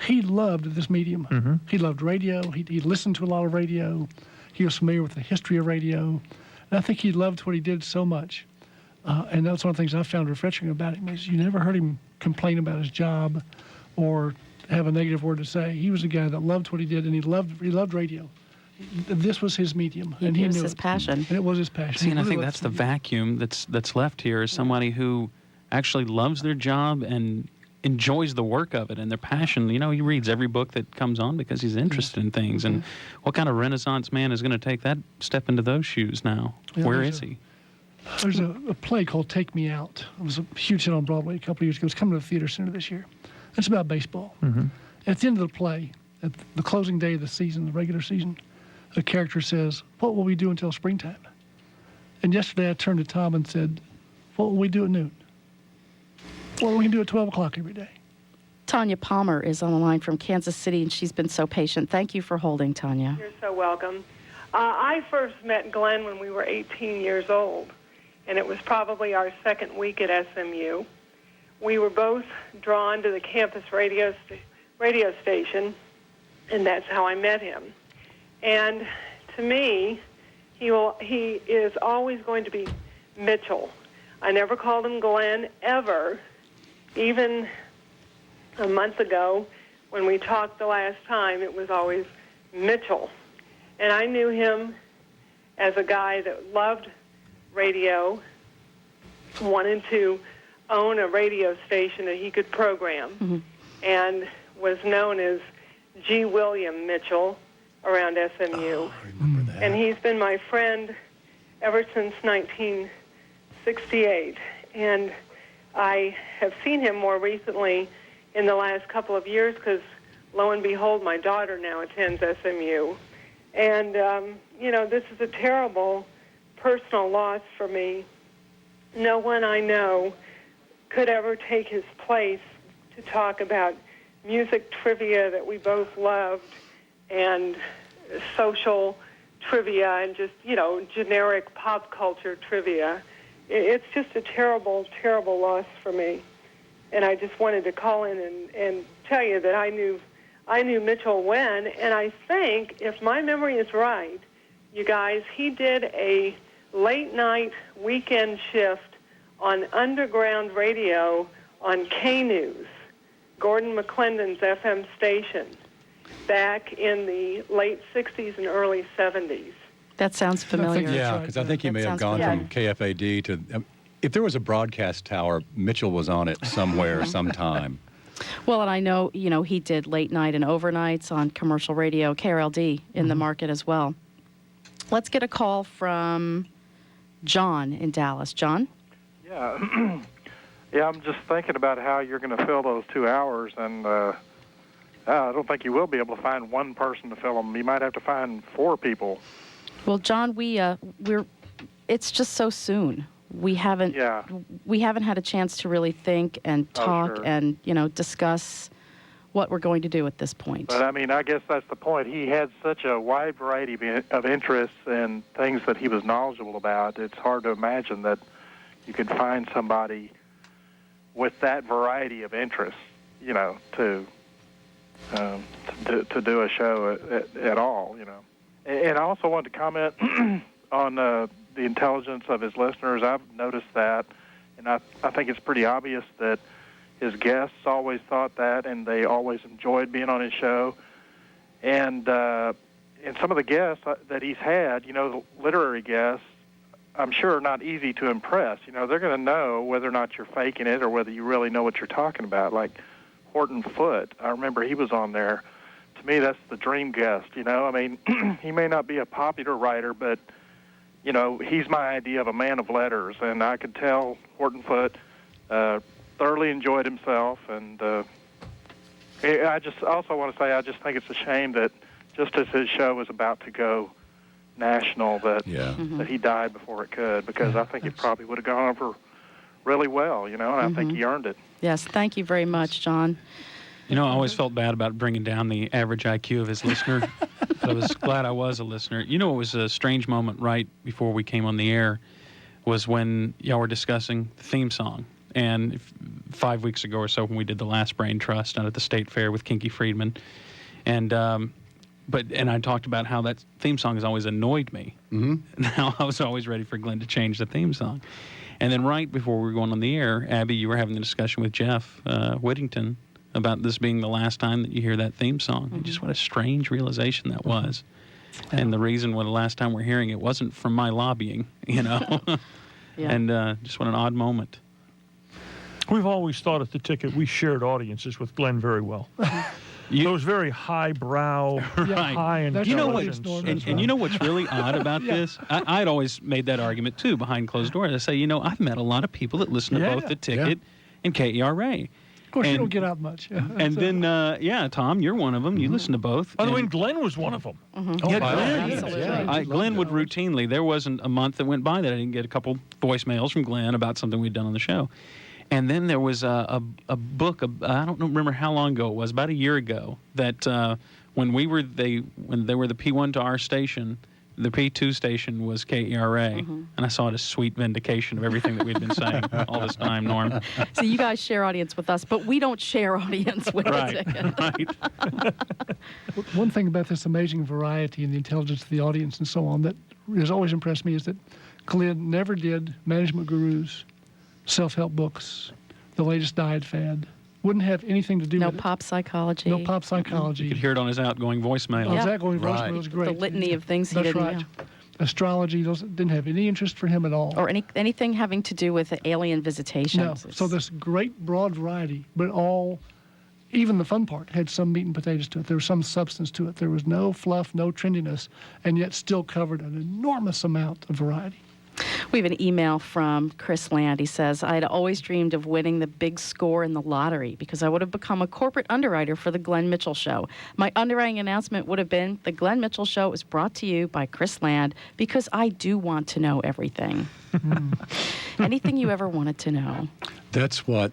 S4: He loved this medium.
S5: Mm-hmm.
S4: He loved radio. He listened to a lot of radio. He was familiar with the history of radio. And I think he loved what he did so much. And that's one of the things I found refreshing about him is you never heard him complain about his job or have a negative word to say. He was a guy that loved what he did, and he loved radio. This was his medium, and he
S3: It was
S4: knew
S3: his passion.
S4: And it was his passion.
S7: See, and I
S4: He
S7: think
S4: really
S7: that's the
S4: loved
S7: vacuum that's left here is somebody who actually loves their job and enjoys the work of it and their passion. He reads every book that comes on because he's interested in things. And what kind of Renaissance man is going to take that step into those shoes now?
S4: Yeah,
S7: Where is he?
S4: There's a play called Take Me Out. It was a huge hit on Broadway a couple of years ago. It's coming to the theater center this year. It's about baseball.
S5: Mm-hmm.
S4: At the end of the play, at the closing day of the season, the regular season, a character says, "What will we do until springtime?" And yesterday I turned to Tom and said, "What will we do at noon? What will we do at 12 o'clock every day?"
S3: Tanya Palmer is on the line from Kansas City, and she's been so patient. Thank you for holding, Tanya.
S11: You're so welcome. I first met Glenn when we were 18 years old, and it was probably our second week at SMU. We were both drawn to the campus radio station, and that's how I met him. And to me, he is always going to be Mitchell. I never called him Glenn, ever. Even a month ago, when we talked the last time, it was always Mitchell. And I knew him as a guy that loved radio, wanted to own a radio station that he could program, and was known as G. William Mitchell around SMU.
S6: I remember that.
S11: And he's been my friend ever since 1968. And I have seen him more recently in the last couple of years because, lo and behold, my daughter now attends SMU. And, this is a terrible personal loss for me. No one I know could ever take his place to talk about music trivia that we both loved and social trivia and just, generic pop culture trivia. It's just a terrible, terrible loss for me. And I just wanted to call in and tell you that I knew Mitchell when, and I think, if my memory is right, you guys, he did a late-night weekend shift on underground radio on K-News, Gordon McClendon's FM station, back in the late 60s and early 70s.
S3: That sounds familiar.
S6: Yeah, because I think he may have gone from KFAD to... if there was a broadcast tower, Mitchell was on it somewhere, sometime.
S3: Well, and I know, he did late night and overnights on commercial radio, KRLD, in the market as well. Let's get a call from John in Dallas. John?
S12: Yeah. Yeah, I'm just thinking about how you're going to fill those 2 hours, and I don't think you will be able to find one person to fill them. You might have to find 4 people.
S3: Well, John, it's just so soon. We haven't had a chance to really think and talk and discuss what we're going to do at this point.
S12: But I guess that's the point. He had such a wide variety of interests and things that he was knowledgeable about. It's hard to imagine that you could find somebody with that variety of interests, to do a show at all, And I also wanted to comment on the intelligence of his listeners. I've noticed that, and I think it's pretty obvious that his guests always thought that, and they always enjoyed being on his show. And some of the guests that he's had, the literary guests, I'm sure are not easy to impress. They're going to know whether or not you're faking it or whether you really know what you're talking about. Like Horton Foote, I remember he was on there. To me, that's the dream guest, He may not be a popular writer, but he's my idea of a man of letters, and I could tell Hortonfoot thoroughly enjoyed himself. And I just also want to say I just think it's a shame that just as his show was about to go national, that he died before it could, because I think it probably would have gone over really well, and I think he earned it.
S3: Yes, thank you very much, John.
S7: I always felt bad about bringing down the average IQ of his listener. But I was glad I was a listener. It was a strange moment right before we came on the air was when y'all were discussing the theme song. And 5 weeks ago or so when we did the last Brain Trust out at the State Fair with Kinky Friedman. And I talked about how that theme song has always annoyed me. Mm-hmm. Now I was always ready for Glenn to change the theme song. And then right before we were going on the air, Abby, you were having the discussion with Jeff Whittington about this being the last time that you hear that theme song. And just what a strange realization that was. And the reason why the last time we're hearing it wasn't from my lobbying, And just what an odd moment.
S5: We've always thought at the Ticket we shared audiences with Glenn very well. Those very highbrow, high intelligence.
S7: And you know what's really odd about this? I'd always made that argument, too, behind closed doors. I say, I've met a lot of people that listen to both the Ticket and KERA.
S4: Of course, you don't get out much.
S7: And then, Tom, you're one of them. You listen to both.
S5: By the way, Glenn was one of them.
S7: Glenn would routinely. There wasn't a month that went by that I didn't get a couple voicemails from Glenn about something we'd done on the show. And then there was a book. I don't remember how long ago it was. About a year ago. That when they were the P1 to our station, the P2 station was KERA, and I saw it as sweet vindication of everything that we'd been saying all this time, Norm.
S3: So you guys share audience with us, but we don't share audience with the Ticket.
S7: Right.
S4: One thing about this amazing variety and the intelligence of the audience and so on that has always impressed me is that Glenn never did management gurus, self-help books, the latest diet fad. Wouldn't have anything to do with it.
S3: No pop psychology.
S4: No pop psychology.
S7: You could hear it on his outgoing voicemail.
S4: His outgoing voicemail was great.
S3: The litany of things he didn't know.
S4: Astrology didn't have any interest for him at all.
S3: Or anything having to do with alien visitations.
S4: No. So this great broad variety, but all, even the fun part, had some meat and potatoes to it. There was some substance to it. There was no fluff, no trendiness, and yet still covered an enormous amount of variety.
S3: We have an email from Chris Land. He says, I had always dreamed of winning the big score in the lottery because I would have become a corporate underwriter for the Glenn Mitchell Show. My underwriting announcement would have been, the Glenn Mitchell Show is brought to you by Chris Land because I do want to know everything. Anything you ever wanted to know.
S6: That's what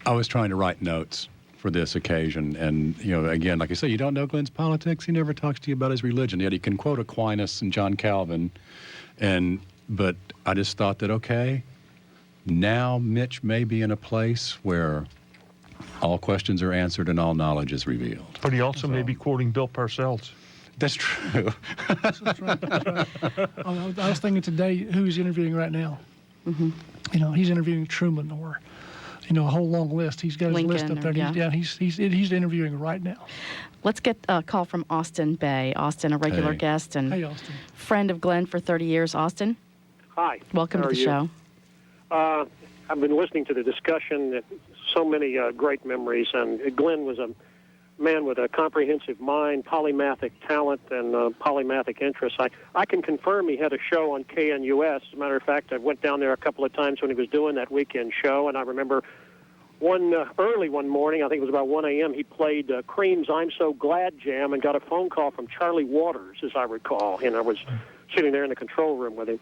S6: I was trying to write notes for this occasion. And, again, like I say, you don't know Glenn's politics. He never talks to you about his religion. Yet he can quote Aquinas and John Calvin. But I just thought that, okay, now Mitch may be in a place where all questions are answered and all knowledge is revealed.
S5: But he also may be quoting Bill Parcells.
S6: That's true.
S4: That's right. I was thinking today who he's interviewing right now. He's interviewing Truman or, a whole long list. He's got his
S3: Lincoln
S4: list up there. He's interviewing right now.
S3: Let's get a call from Austin Bay. Austin, a regular guest and friend of Glenn for 30 years. Austin?
S13: Hi.
S3: Welcome to the show.
S13: I've been listening to the discussion. So many great memories. And Glenn was a man with a comprehensive mind, polymathic talent, and polymathic interests. I can confirm he had a show on KNUS. As a matter of fact, I went down there a couple of times when he was doing that weekend show, and I remember early one morning, I think it was about 1 a.m., he played Cream's I'm So Glad Jam and got a phone call from Charlie Waters, as I recall, and I was sitting there in the control room with him.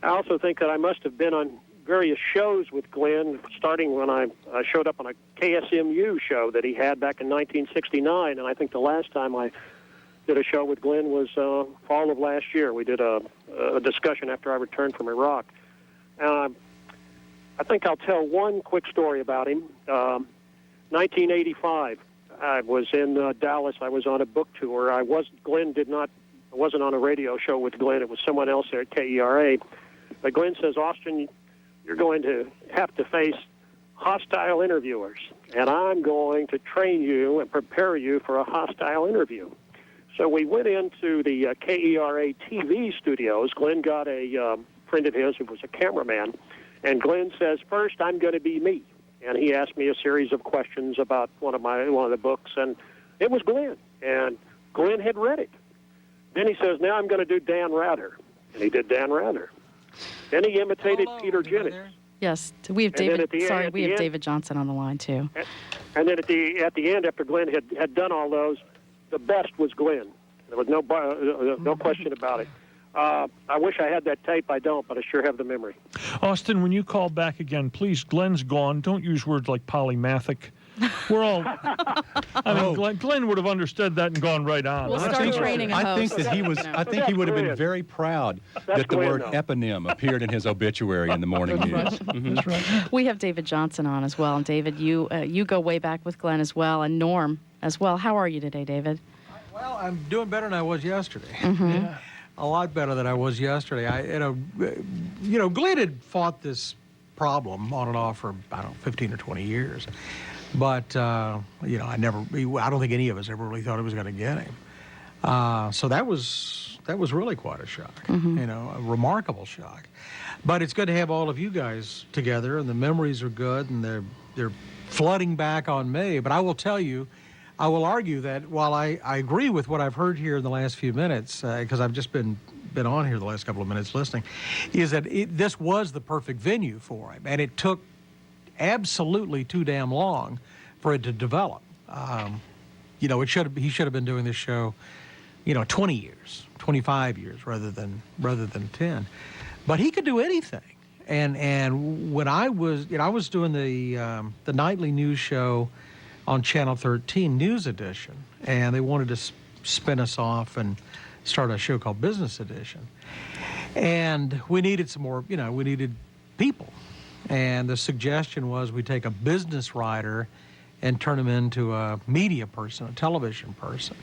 S13: I also think that I must have been on various shows with Glenn, starting when I showed up on a KSMU show that he had back in 1969, and I think the last time I did a show with Glenn was fall of last year. We did a discussion after I returned from Iraq. I think I'll tell one quick story about him. 1985, I was in Dallas. I was on a book tour. I wasn't on a radio show with Glenn. It was someone else there at KERA. But Glenn says, Austin, you're going to have to face hostile interviewers, and I'm going to train you and prepare you for a hostile interview. So we went into the KERA TV studios. Glenn got a friend of his who was a cameraman, and Glenn says, first, I'm going to be me. And he asked me a series of questions about one of the books, and it was Glenn. And Glenn had read it. Then he says, now I'm going to do Dan Rather. and he did Dan Rather. Then he imitated Peter Jennings.
S3: Yes, we have
S13: And then
S3: David.
S13: at the-
S3: Sorry,
S13: at
S3: we
S13: the
S3: have
S13: end-
S3: David Johnson on the line too.
S13: And then at the end, after Glenn had done all those, the best was Glenn. There was no question about it. I wish I had that tape. I don't, but I sure have the memory.
S5: Austin, when you call back again, please, Glenn's gone. Don't use words like polymathic. We're all. I mean, Glenn would have understood that and gone right on.
S3: We'll start training a
S6: I think
S3: host.
S6: that he was. I think he would have been very proud that the
S13: Glenn,
S6: word
S13: though.
S6: eponym appeared in his obituary in the morning news.
S4: That's right.
S3: We have David Johnson on as well, and David, you go way back with Glenn as well, and Norm as well. How are you today, David?
S14: Well, I'm doing better than I was yesterday.
S4: Yeah.
S14: A lot better than I was yesterday. Glenn had fought this problem on and off for, 15 or 20 years. But, I don't think any of us ever really thought it was going to get him. So that was really quite a shock, a remarkable shock. But it's good to have all of you guys together, and the memories are good, and they're flooding back on me. But I will tell you, I will argue that while I agree with what I've heard here in the last few minutes, because I've just been on here the last couple of minutes listening, is that this was the perfect venue for him, and it took absolutely too damn long for it to develop. He should have been doing this show, 20 years, 25 years rather than 10. But he could do anything. And when I was doing the nightly news show on Channel 13 News Edition, and they wanted to spin us off and start a show called Business Edition. And we needed some more, we needed people. And the suggestion was we take a business writer and turn him into a media person, a television person.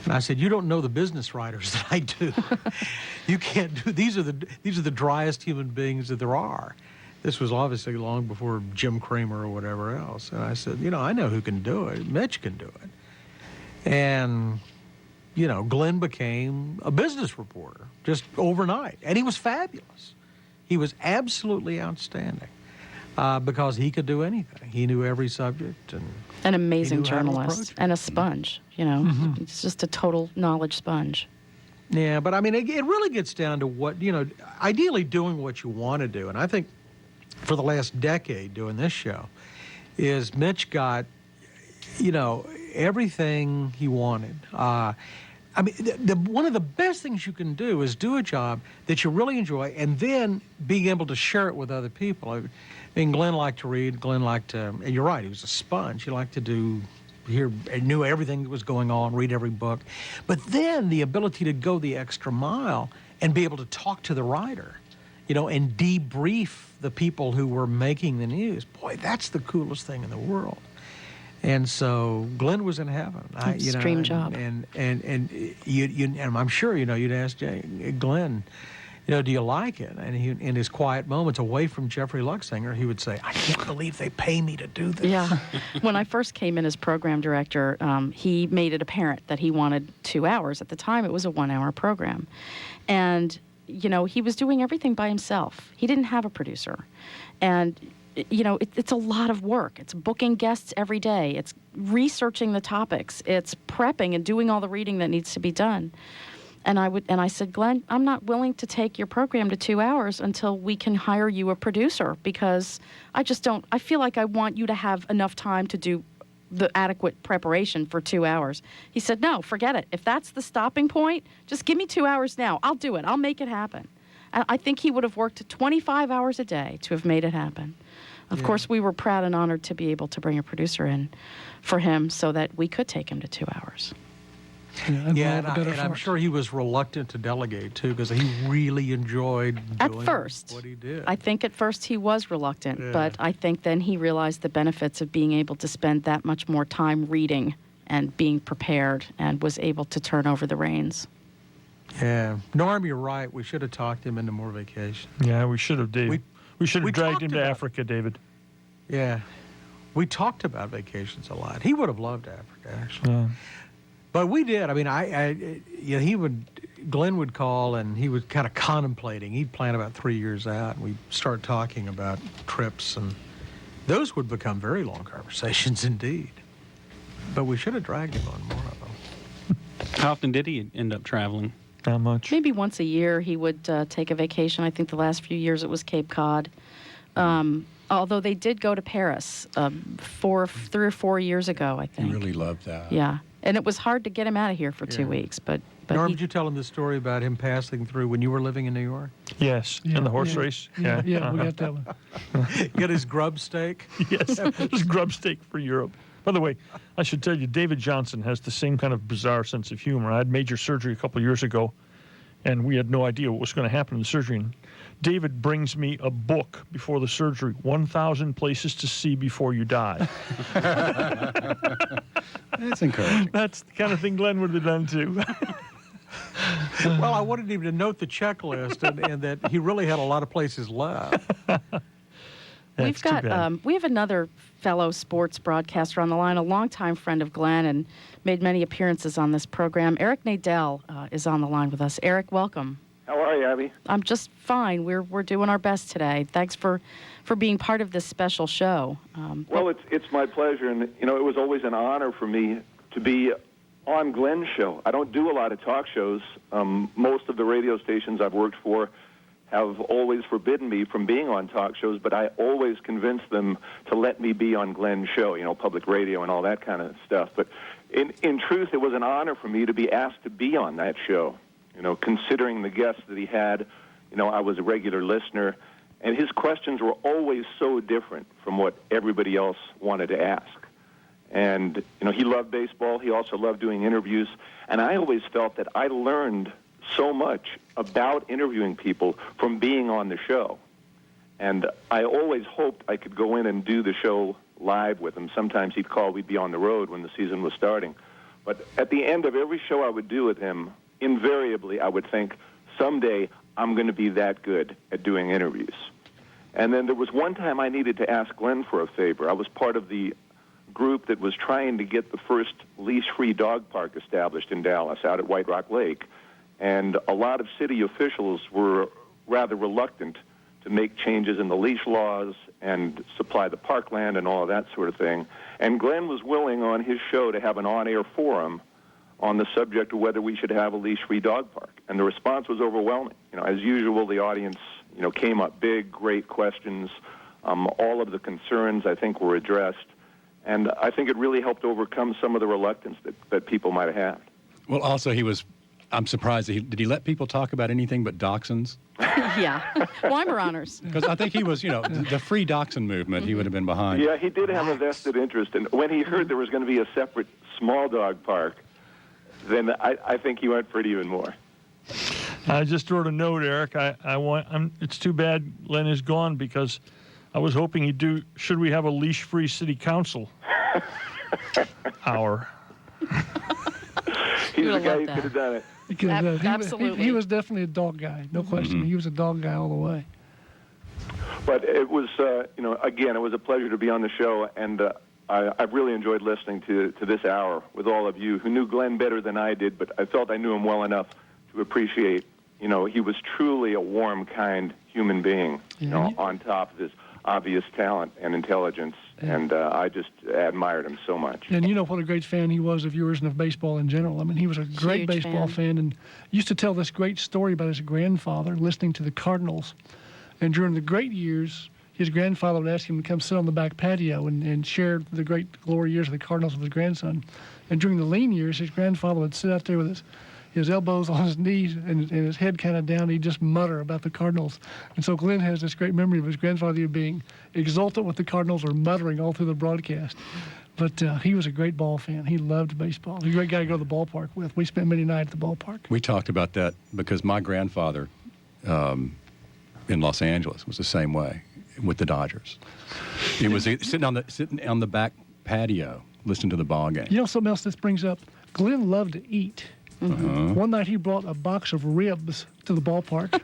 S14: And I said, you don't know the business writers that I do. You can't do, these are the driest human beings that there are. This was obviously long before Jim Cramer or whatever else. And I said, I know who can do it. Mitch can do it. And, Glenn became a business reporter just overnight. And he was fabulous. He was absolutely outstanding because he could do anything. He knew every subject. And
S3: an amazing
S14: he knew how to
S3: journalist
S14: approach it.
S3: and a sponge, It's just a total knowledge sponge.
S14: Yeah, but I mean, it really gets down to what, ideally doing what you want to do. And I think for the last decade doing this show is Mitch got, everything he wanted. One of the best things you can do is do a job that you really enjoy and then being able to share it with other people. I mean, Glenn liked to read. Glenn liked to, and you're right, he was a sponge. He liked to knew everything that was going on, read every book. But then the ability to go the extra mile and be able to talk to the writer, and debrief the people who were making the news. Boy, that's the coolest thing in the world. And so Glenn was in heaven.
S3: Dream job.
S14: And I'm sure, you'd ask Glenn, do you like it? And he, in his quiet moments away from Jeffrey Luxinger, he would say, I can't believe they pay me to do this.
S3: Yeah. When I first came in as program director, he made it apparent that he wanted 2 hours. At the time, it was a 1-hour program. And, he was doing everything by himself. He didn't have a producer. And, it's a lot of work. It's booking guests every day. It's researching the topics. It's prepping and doing all the reading that needs to be done. And I said, Glenn, I'm not willing to take your program to 2 hours until we can hire you a producer because I feel like I want you to have enough time to do the adequate preparation for 2 hours. He said, no, forget it. If that's the stopping point, just give me 2 hours now. I'll do it. I'll make it happen. And I think he would have worked 25 hours a day to have made it happen. Of course, we were proud and honored to be able to bring a producer in for him so that we could take him to 2 hours.
S14: And I'm sure he was reluctant to delegate, too, because he really enjoyed doing what he did.
S3: I think at first he was reluctant, but I think then he realized the benefits of being able to spend that much more time reading and being prepared and was able to turn over the reins.
S14: Yeah. Norm, you're right. We should have talked him into more vacation.
S5: Yeah, we should have, Dave. We should have dragged him to Africa, David.
S14: Yeah. We talked about vacations a lot. He would have loved Africa, actually. Yeah. But we did. I mean, Glenn would call and he was kind of contemplating. He'd plan about 3 years out, and we'd start talking about trips, and those would become very long conversations indeed. But we should have dragged him on more of them.
S7: How often did he end up traveling?
S5: Not much.
S3: Maybe once a year he would take a vacation. I think the last few years it was Cape Cod. Although they did go to Paris 3 or 4 years ago, I think.
S6: He really loved that.
S3: Yeah. And it was hard to get him out of here for 2 weeks. But
S14: Norm, did you tell him the story about him passing through when you were living in New York?
S5: Yes, in the horse race.
S4: Yeah, we got that one.
S14: Get his grub steak?
S5: Yes, just grub steak for Europe. By the way, I should tell you, David Johnson has the same kind of bizarre sense of humor. I had major surgery a couple of years ago, and we had no idea what was going to happen in the surgery. And David brings me a book before the surgery, 1,000 Places to See Before You Die.
S6: That's encouraging.
S5: That's the kind of thing Glenn would have done, too.
S14: Well, I wanted him to note the checklist and that he really had a lot of places left.
S3: We've got we have another fellow sports broadcaster on the line, a longtime friend of Glenn and made many appearances on this program. Eric Nadel is on the line with us. Eric, welcome.
S15: How are you, Abby?
S3: I'm just fine. We're doing our best today. Thanks for being part of this special show.
S15: Well, it's my pleasure, and it was always an honor for me to be on Glenn's show. I don't do a lot of talk shows. Most of the radio stations I've worked for have always forbidden me from being on talk shows, but I always convince them to let me be on Glenn's show, public radio and all that kind of stuff. But in truth, it was an honor for me to be asked to be on that show. Considering the guests that he had, I was a regular listener, and his questions were always so different from what everybody else wanted to ask. And, he loved baseball. He also loved doing interviews. And I always felt that I learned so much about interviewing people from being on the show. And I always hoped I could go in and do the show live with him. Sometimes he'd call. We'd be on the road when the season was starting. But at the end of every show I would do with him, invariably I would think, someday I'm going to be that good at doing interviews. And then there was one time I needed to ask Glenn for a favor. I was part of the group that was trying to get the first leash-free dog park established in Dallas, out at White Rock Lake. And a lot of city officials were rather reluctant to make changes in the leash laws and supply the parkland and all of that sort of thing. And Glenn was willing on his show to have an on-air forum on the subject of whether we should have a leash-free dog park. And the response was overwhelming. As usual, the audience, came up big, great questions. All of the concerns, I think, were addressed. And I think it really helped overcome some of the reluctance that people might have had.
S6: Well, also, I'm surprised, did he let people talk about anything but dachshunds?
S3: Yeah. Weimer honors.
S6: Because I think he was, the free dachshund movement, he would have been behind.
S15: Yeah, he did have a vested interest. And when he heard there was going to be a separate small dog park, then I think he went for it even more.
S5: I just wrote a note, Eric. It's too bad Glenn is gone because I was hoping he'd do, should we have a leash-free city council hour?
S15: He's the guy who could have done it.
S3: Absolutely.
S4: He was definitely a dog guy, no question. He was a dog guy all the way.
S15: But it was, again, it was a pleasure to be on the show, and I've really enjoyed listening to this hour with all of you who knew Glenn better than I did, but I felt I knew him well enough to appreciate, he was truly a warm, kind human being, on top of his obvious talent and intelligence, and I just admired him so much.
S4: And you know what a great fan he was of yours and of baseball in general. I mean, he was a great baseball fan and used to tell this great story about his grandfather listening to the Cardinals. And during the great years, his grandfather would ask him to come sit on the back patio and share the great glory years of the Cardinals with his grandson. And during the lean years, his grandfather would sit out there with his elbows on his knees and his head kind of down. He'd just mutter about the Cardinals. And so Glenn has this great memory of his grandfather being exultant with the Cardinals or muttering all through the broadcast. But he was a great ball fan. He loved baseball. He was a great guy to go to the ballpark with. We spent many nights at the ballpark.
S6: We talked about that because my grandfather in Los Angeles was the same way with the Dodgers. It was sitting on the back patio listening to the ball game.
S4: You know something else this brings up? Glenn loved to eat. Mm-hmm. One night he brought a box of ribs to the ballpark.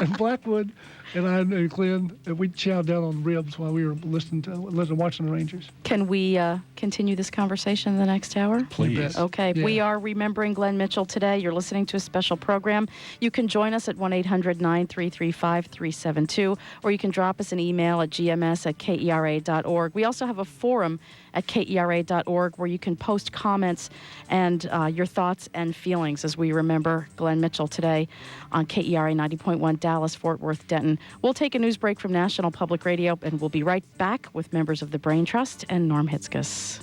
S4: And Blackwood and I and Glenn, we'd chow down on ribs while we were watching the Rangers.
S3: Can we continue this conversation in the next hour?
S6: Please.
S3: Okay.
S4: Yeah.
S3: We are remembering Glenn Mitchell today. You're listening to a special program. You can join us at 1-800-933-5372, or you can drop us an email at gms@kera.org. We also have a forum at kera.org where you can post comments and your thoughts and feelings as we remember Glenn Mitchell today on KERA 90.1 Dallas, Fort Worth, Denton. We'll take a news break from National Public Radio, and we'll be right back with members of the Brain Trust and Norm Hitzges.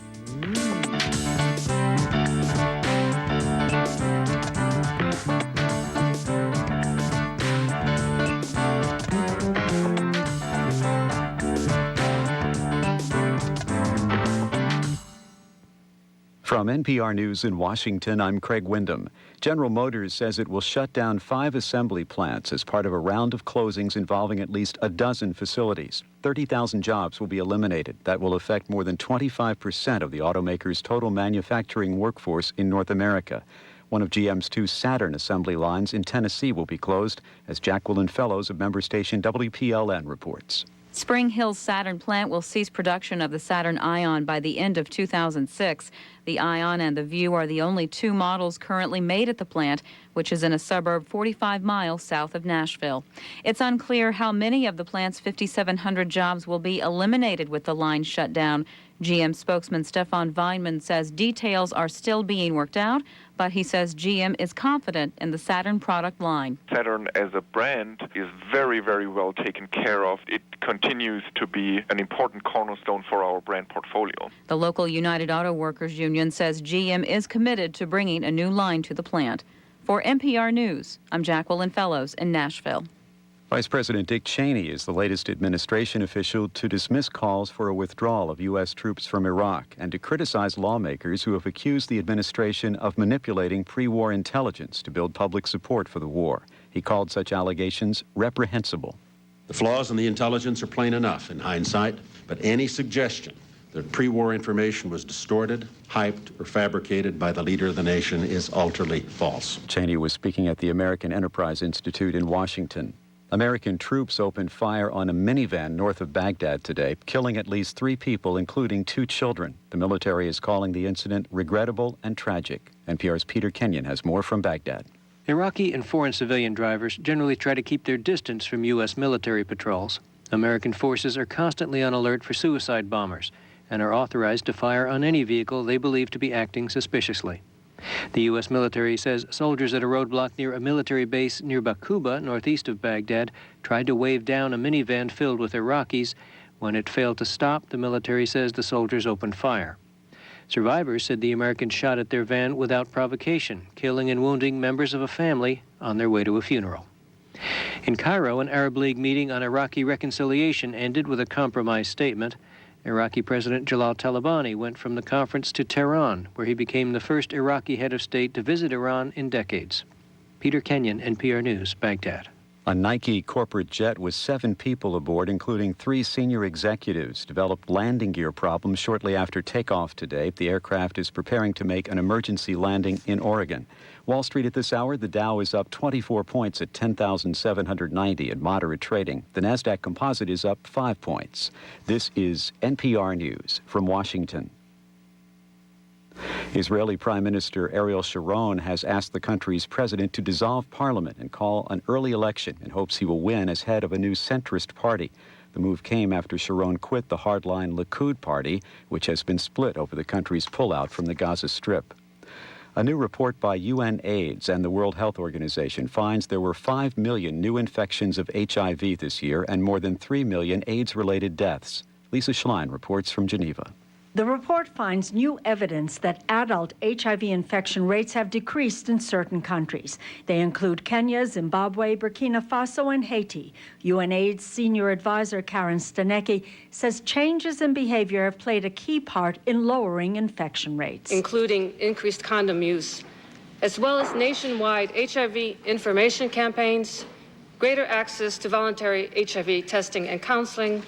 S1: From NPR News in Washington, I'm Craig Windham. General Motors says it will shut down 5 assembly plants as part of a round of closings involving at least a dozen facilities. 30,000 jobs will be eliminated. That will affect more than 25% of the automaker's total manufacturing workforce in North America. One of GM's 2 Saturn assembly lines in Tennessee will be closed, as Jacqueline Fellows of member station WPLN reports.
S16: Spring Hill's Saturn plant will cease production of the Saturn Ion by the end of 2006. The Ion and the View are the only 2 models currently made at the plant, which is in a suburb 45 miles south of Nashville. It's unclear how many of the plant's 5,700 jobs will be eliminated with the line shut down. GM spokesman Stefan Weinmann says details are still being worked out, but he says GM is confident in the Saturn product line.
S17: Saturn as a brand is very, very well taken care of. It continues to be an important cornerstone for our brand portfolio.
S16: The local United Auto Workers Union says GM is committed to bringing a new line to the plant. For NPR News, I'm Jacqueline Fellows in Nashville.
S1: Vice President Dick Cheney is the latest administration official to dismiss calls for a withdrawal of U.S. troops from Iraq and to criticize lawmakers who have accused the administration of manipulating pre-war intelligence to build public support for the war. He called such allegations reprehensible.
S18: The flaws in the intelligence are plain enough in hindsight, but any suggestion that pre-war information was distorted, hyped, or fabricated by the leader of the nation is utterly false.
S1: Cheney was speaking at the American Enterprise Institute in Washington. American troops opened fire on a minivan north of Baghdad today, killing at least 3 people, including 2 children. The military is calling the incident regrettable and tragic. NPR's Peter Kenyon has more from Baghdad.
S19: Iraqi and foreign civilian drivers generally try to keep their distance from U.S. military patrols. American forces are constantly on alert for suicide bombers and are authorized to fire on any vehicle they believe to be acting suspiciously. The U.S. military says soldiers at a roadblock near a military base near Baquba, northeast of Baghdad, tried to wave down a minivan filled with Iraqis. When it failed to stop, the military says the soldiers opened fire. Survivors said the Americans shot at their van without provocation, killing and wounding members of a family on their way to a funeral. In Cairo, an Arab League meeting on Iraqi reconciliation ended with a compromise statement. Iraqi President Jalal Talabani went from the conference to Tehran, where he became the first Iraqi head of state to visit Iran in decades. Peter Kenyon, NPR News, Baghdad.
S1: A Nike corporate jet with 7 people aboard, including 3 senior executives, developed landing gear problems shortly after takeoff today. The aircraft is preparing to make an emergency landing in Oregon. Wall Street at this hour, the Dow is up 24 points at 10,790 at moderate trading. The Nasdaq Composite is up 5 points. This is NPR News from Washington. Israeli Prime Minister Ariel Sharon has asked the country's president to dissolve parliament and call an early election in hopes he will win as head of a new centrist party. The move came after Sharon quit the hardline Likud party, which has been split over the country's pullout from the Gaza Strip. A new report by UNAIDS and the World Health Organization finds there were 5 million new infections of HIV this year and more than 3 million AIDS-related deaths. Lisa Schlein reports from Geneva.
S20: The report finds new evidence that adult HIV infection rates have decreased in certain countries. They include Kenya, Zimbabwe, Burkina Faso, and Haiti. UNAIDS senior advisor Karen Stanecki says changes in behavior have played a key part in lowering infection rates,
S21: including increased condom use, as well as nationwide HIV information campaigns, greater access to voluntary HIV testing and counseling,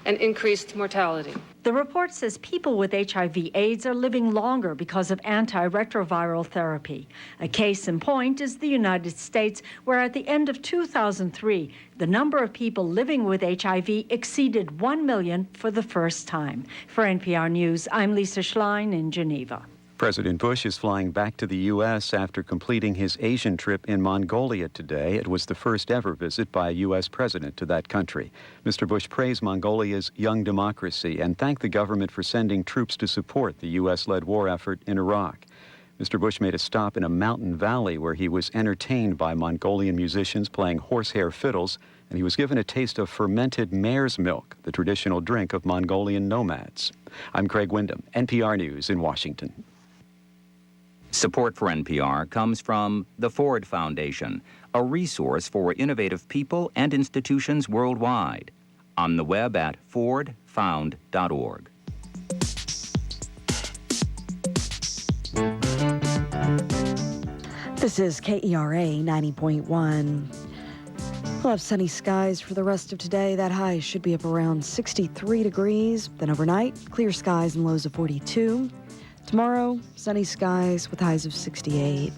S21: and increased mortality.
S20: The report says people with HIV/AIDS are living longer because of antiretroviral therapy. A case in point is the United States, where at the end of 2003, the number of people living with HIV exceeded 1 million for the first time. For NPR News, I'm Lisa Schlein in Geneva.
S1: President Bush is flying back to the U.S. after completing his Asian trip in Mongolia today. It was the first ever visit by a U.S. president to that country. Mr. Bush praised Mongolia's young democracy and thanked the government for sending troops to support the U.S.-led war effort in Iraq. Mr. Bush made a stop in a mountain valley where he was entertained by Mongolian musicians playing horsehair fiddles, and he was given a taste of fermented mare's milk, the traditional drink of Mongolian nomads. I'm Craig Windham, NPR News in Washington.
S2: Support for NPR comes from the Ford Foundation, a resource for innovative people and institutions worldwide. On the web at fordfound.org.
S22: This is KERA 90.1. We'll have sunny skies for the rest of today. That high should be up around 63 degrees. Then overnight, clear skies and lows of 42. Tomorrow, sunny skies with highs of 68.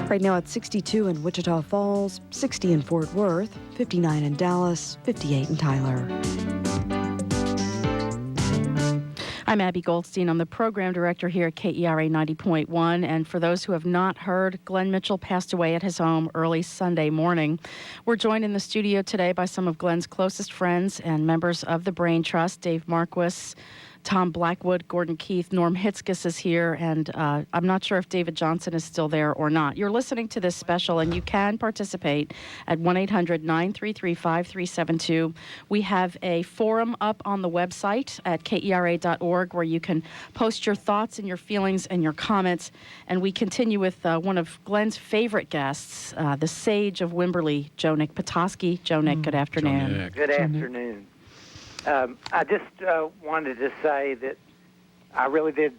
S22: Right now it's 62 in Wichita Falls, 60 in Fort Worth, 59 in Dallas, 58 in Tyler.
S3: I'm Abby Goldstein. I'm the program director here at KERA 90.1. And for those who have not heard, Glenn Mitchell passed away at his home early Sunday morning. We're joined in the studio today by some of Glenn's closest friends and members of the Brain Trust. Dave Marquis, Tom Blackwood, Gordon Keith, Norm Hitzges is here, and I'm not sure if David Johnson is still there or not. You're listening to this special, and you can participate at 1-800-933-5372. We have a forum up on the website at kera.org where you can post your thoughts and your feelings and your comments. And we continue with one of Glenn's favorite guests, the sage of Wimberley, Joe Nick Petoskey. Joe Nick, good afternoon.
S23: Good afternoon. I just wanted to say that I really did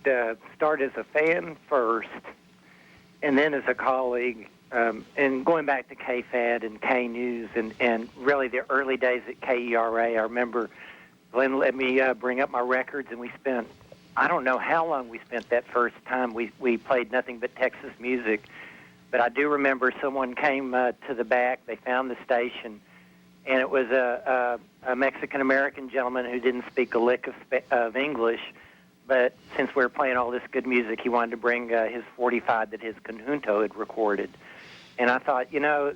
S23: start as a fan first and then as a colleague. And going back to KFAD and K-News and really the early days at KERA, I remember Glenn let me bring up my records, and we spent, I don't know how long we spent that first time. We played nothing but Texas music. But I do remember someone came to the back, they found the station, and it was a Mexican-American gentleman who didn't speak a lick of English, but since we were playing all this good music, he wanted to bring his 45 that his conjunto had recorded. And I thought, you know,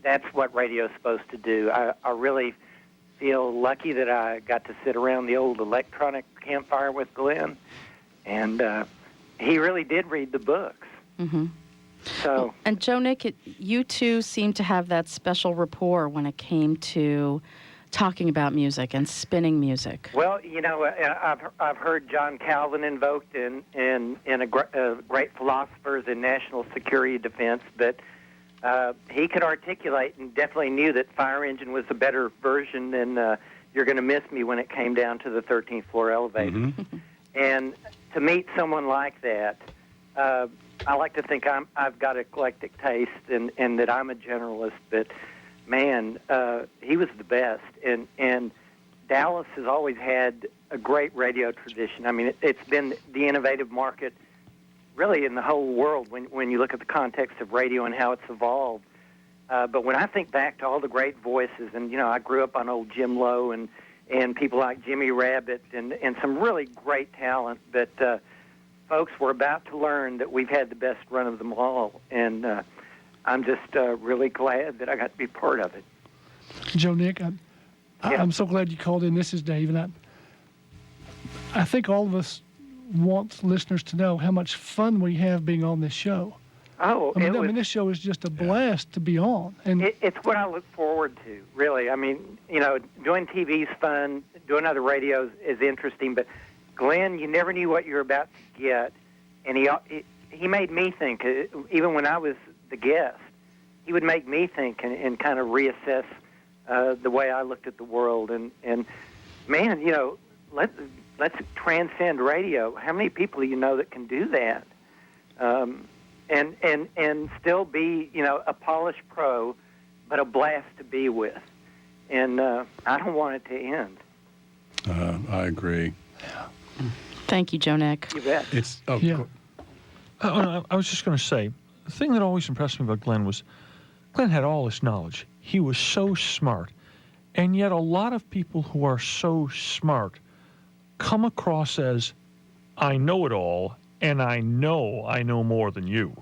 S23: that's what radio's supposed to do. I really feel lucky that I got to sit around the old electronic campfire with Glenn, and he really did read the books.
S3: Mm-hmm.
S23: So,
S3: and Joe Nick, you two seem to have that special rapport when it came to talking about music and spinning music.
S23: Well, you know, I've heard John Calvin invoked in great philosophers in national security defense, but he could articulate and definitely knew that Fire Engine was a better version than You're Gonna Miss Me when it came down to the 13th floor elevator. Mm-hmm. And to meet someone like that, I like to think I've got eclectic taste and that I'm a generalist, but man, he was the best. And Dallas has always had a great radio tradition. I mean, it's been the innovative market really in the whole world when you look at the context of radio and how it's evolved. But when I think back to all the great voices, and, you know, I grew up on old Jim Lowe and people like Jimmy Rabbit and some really great talent, but folks, we're about to learn that we've had the best run of them all, and I'm just really glad that I got to be part of it.
S4: Joe Nick, I'm so glad you called in. This is Dave, and I think all of us want listeners to know how much fun we have being on this show.
S23: Oh,
S4: I mean, this show is just a blast to be on. And
S23: it's what I look forward to, really. I mean, you know, doing TV is fun, doing other radios is interesting, but Glenn, you never knew what you were about to get, and he made me think. Even when I was the guest, he would make me think and kind of reassess the way I looked at the world. And man, you know, let's transcend radio. How many people do you know that can do that? And still be, you know, a polished pro, but a blast to be with. And I don't want it to end.
S6: I agree.
S3: Thank you, Joe Nick.
S23: You bet.
S6: It's
S5: I was just going to say, the thing that always impressed me about Glenn was Glenn had all this knowledge. He was so smart. And yet a lot of people who are so smart come across as, I know it all, and I know more than you.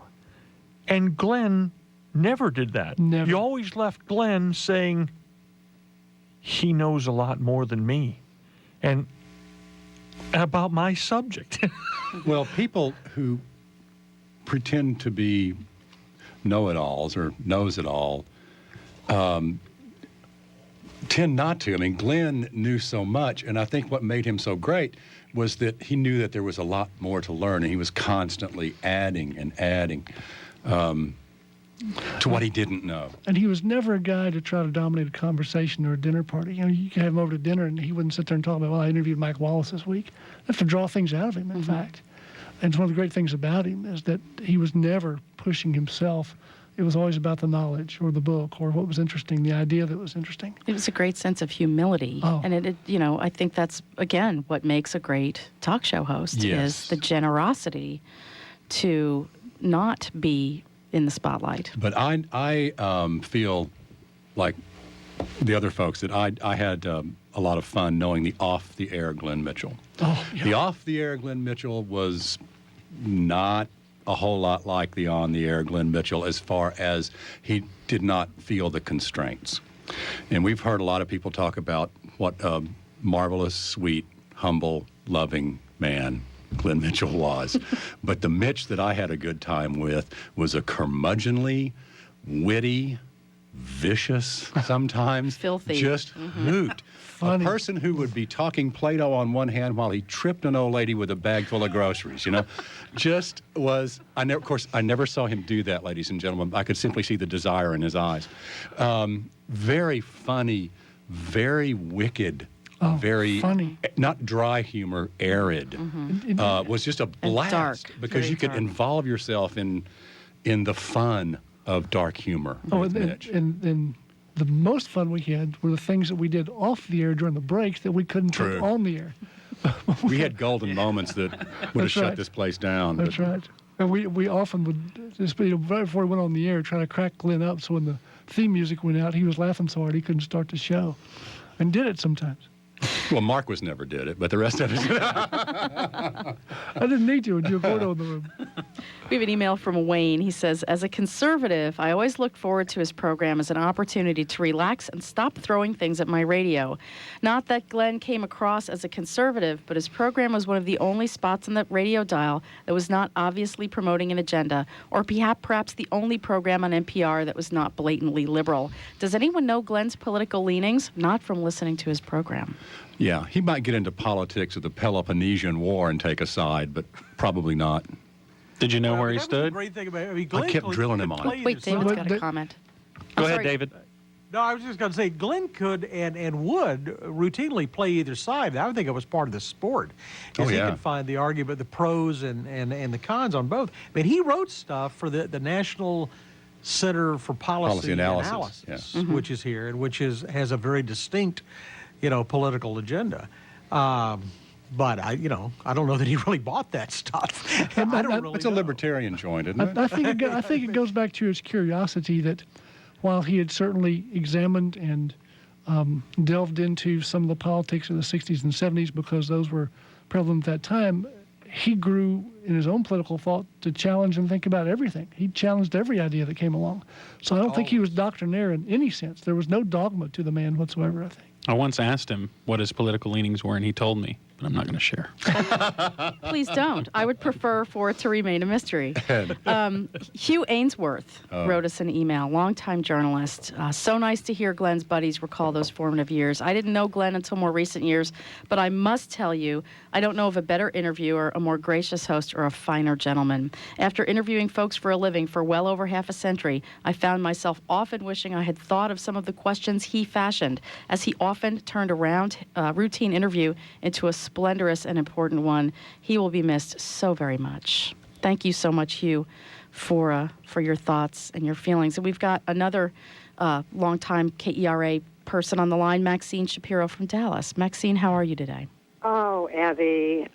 S5: And Glenn never did that.
S4: Never.
S5: You always left Glenn saying, he knows a lot more than me. And about my subject.
S6: Well, people who pretend to be know-it-alls or knows-it-all tend not to. I mean, Glenn knew so much, and I think what made him so great was that he knew that there was a lot more to learn, and he was constantly adding and adding to what he didn't know.
S4: And he was never a guy to try to dominate a conversation or a dinner party. You know, you could have him over to dinner, and he wouldn't sit there and talk about, well, I interviewed Mike Wallace this week. You have to draw things out of him, in fact. And one of the great things about him is that he was never pushing himself. It was always about the knowledge or the book or what was interesting, the idea that was interesting.
S3: It was a great sense of humility. And it I think that's, again, what makes a great talk show host is the generosity to not be in the spotlight.
S6: But I feel like the other folks that I had a lot of fun knowing the off-the-air Glenn Mitchell.
S4: Oh, yeah.
S6: The off-the-air Glenn Mitchell was not a whole lot like the on-the-air Glenn Mitchell as far as he did not feel the constraints. And we've heard a lot of people talk about what a marvelous, sweet, humble, loving man Glenn Mitchell was. But the Mitch that I had a good time with was a curmudgeonly, witty, vicious sometimes,
S3: filthy,
S6: just hoot.
S4: Funny.
S6: A person who would be talking Play-Doh on one hand while he tripped an old lady with a bag full of groceries, just was, I never saw him do that, ladies and gentlemen. I could simply see the desire in his eyes. Very funny, very wicked, very
S4: funny.
S6: Not dry humor, arid. Was just a blast
S3: dark,
S6: because
S3: very
S6: you could
S3: dark.
S6: involve yourself in the fun of dark humor. with Mitch.
S4: And the most fun we had were the things that we did off the air during the breaks that we couldn't
S6: True.
S4: take on the air.
S6: We had golden moments that would have
S4: That's
S6: shut
S4: right.
S6: this place down.
S4: That's
S6: but-
S4: right. And we often would just right before we went on the air try to crack Glenn up so when the theme music went out he was laughing so hard he couldn't start the show, and did it sometimes.
S6: Well, Marquis never did it, but the rest of us.
S4: I didn't need to with Giacordo in the room.
S3: We have an email from Wayne. He says, as a conservative, I always looked forward to his program as an opportunity to relax and stop throwing things at my radio. Not that Glenn came across as a conservative, but his program was one of the only spots on the radio dial that was not obviously promoting an agenda, or perhaps the only program on NPR that was not blatantly liberal. Does anyone know Glenn's political leanings? Not from listening to his program.
S6: Yeah, he might get into politics of the Peloponnesian War and take a side, but probably not.
S7: Did you know where he
S14: That was the
S7: stood?
S14: great thing about it.
S6: I kept drilling him on it.
S3: Wait, David's got a comment.
S7: Go ahead,
S3: sorry.
S7: David.
S14: No, I was just going to say, Glenn could and would routinely play either side. I would think it was part of the sport.
S6: Oh,
S14: He
S6: yeah.
S14: could find the argument, the pros and the cons on both. I mean, he wrote stuff for the National Center for Policy
S6: Analysis, yeah.
S14: which is here and which has a very distinct, political agenda. But I don't know that he really bought that stuff. I don't really
S6: It's a
S14: know.
S6: libertarian joint, isn't it?
S4: I think it goes back to his curiosity that while he had certainly examined and delved into some of the politics of the 60s and 70s because those were prevalent at that time, he grew in his own political thought to challenge and think about everything. He challenged every idea that came along. So I don't think he was doctrinaire in any sense. There was no dogma to the man whatsoever, I think.
S7: I once asked him what his political leanings were, and he told me, but I'm not going to share.
S3: Please don't. I would prefer for it to remain a mystery. Hugh Ainsworth wrote us an email, longtime journalist. So nice to hear Glenn's buddies recall those formative years. I didn't know Glenn until more recent years, but I must tell you, I don't know of a better interviewer, a more gracious host, or a finer gentleman. After interviewing folks for a living for well over half a century, I found myself often wishing I had thought of some of the questions he fashioned, as he often turned around a routine interview into a splendorous and important one. He will be missed so very much. Thank you so much, Hugh, for your thoughts and your feelings. And we've got another longtime KERA person on the line, Maxine Shapiro from Dallas. Maxine, how are you today?
S8: Oh, Abby,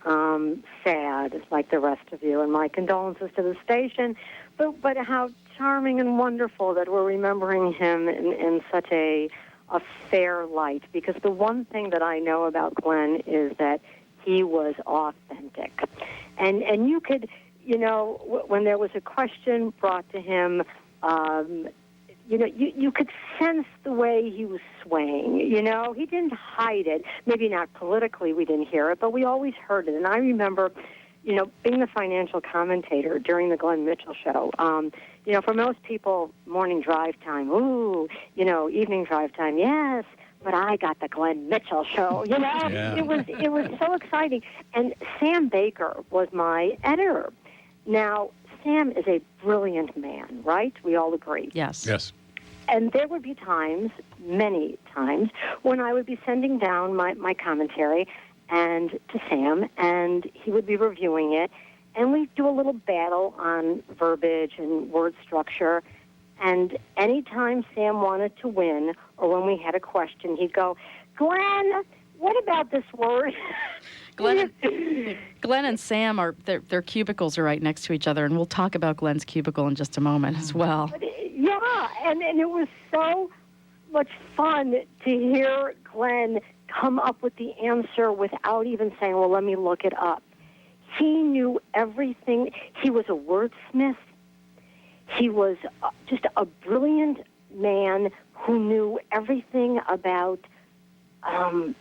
S8: sad, like the rest of you, and my condolences to the station. But how charming and wonderful that we're remembering him in such a fair light. Because the one thing that I know about Glenn is that he was authentic, and you could, when there was a question brought to him. You could sense the way he was swaying. He didn't hide it. Maybe not politically, we didn't hear it, but we always heard it. And I remember, being the financial commentator during the Glenn Mitchell show. For most people, morning drive time, evening drive time, yes. But I got the Glenn Mitchell show.
S6: Yeah.
S8: It was so exciting. And Sam Baker was my editor. Now, Sam is a brilliant man, right? We all agree.
S3: Yes.
S6: Yes.
S8: And there would be times, many times, when I would be sending down my commentary and to Sam, and he would be reviewing it, and we'd do a little battle on verbiage and word structure. And anytime Sam wanted to win, or when we had a question, he'd go, Glenn, what about this word?
S3: Glenn and Sam their cubicles are right next to each other, and we'll talk about Glenn's cubicle in just a moment as well.
S8: Yeah, and it was so much fun to hear Glenn come up with the answer without even saying, well, let me look it up. He knew everything. He was a wordsmith. He was just a brilliant man who knew everything about as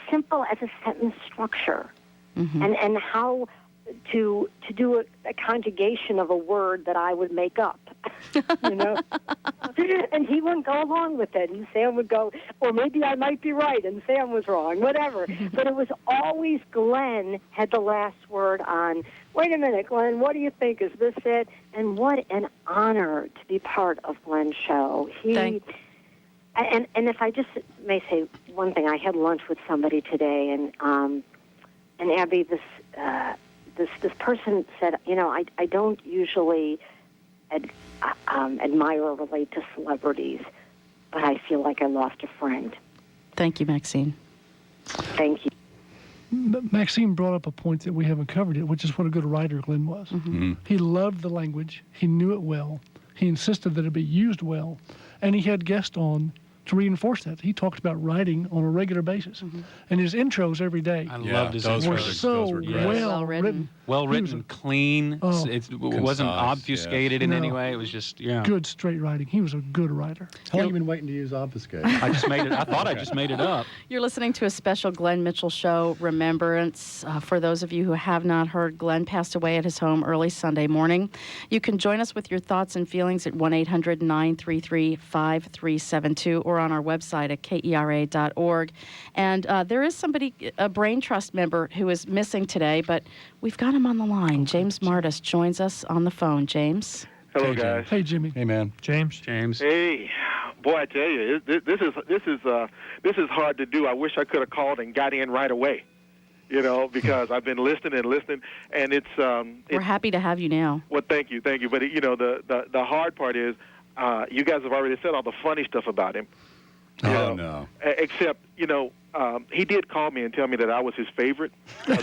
S8: simple as a sentence structure, and how to do a conjugation of a word that I would make up, and he wouldn't go along with it, and Sam would go, or maybe I might be right, and Sam was wrong, whatever. But it was always Glenn had the last word on, wait a minute, Glenn, what do you think? Is this it? And what an honor to be part of Glenn's show. And if I just may say one thing, I had lunch with somebody today, and Abby, this person said, I don't usually admire or relate to celebrities, but I feel like I lost a friend.
S3: Thank you, Maxine.
S8: Thank you.
S4: Maxine brought up a point that we haven't covered yet, which is what a good writer Glenn was. He loved the language. He knew it well. He insisted that it be used well. And he had guests on to reinforce that. He talked about writing on a regular basis. And his intros every day
S7: loved his
S4: were
S7: intros.
S4: so
S7: Those were great.
S4: well written.
S7: Well written, clean.
S4: Oh.
S7: It wasn't obfuscated in any way. It was just,
S4: good straight writing. He was a good writer.
S6: How long have you been waiting to use obfuscate?
S7: I just made it. I thought I just made it up.
S3: You're listening to a special Glenn Mitchell Show remembrance. For those of you who have not heard, Glenn passed away at his home early Sunday morning. You can join us with your thoughts and feelings at 1-800-933-5372 or on our website at KERA.org. And there is somebody, a Brain Trust member, who is missing today, but we've got him on the line. James Martis joins us on the phone. James.
S9: Hello, guys.
S4: Hey, Jimmy.
S6: Hey, man.
S7: James.
S9: Hey, boy, I tell you, this is hard to do. I wish I could have called and got in right away, because I've been listening, and it's.
S3: We're happy to have you now.
S9: Well, thank you. But the hard part is, you guys have already said all the funny stuff about him.
S6: No.
S9: Except, he did call me and tell me that I was his favorite. We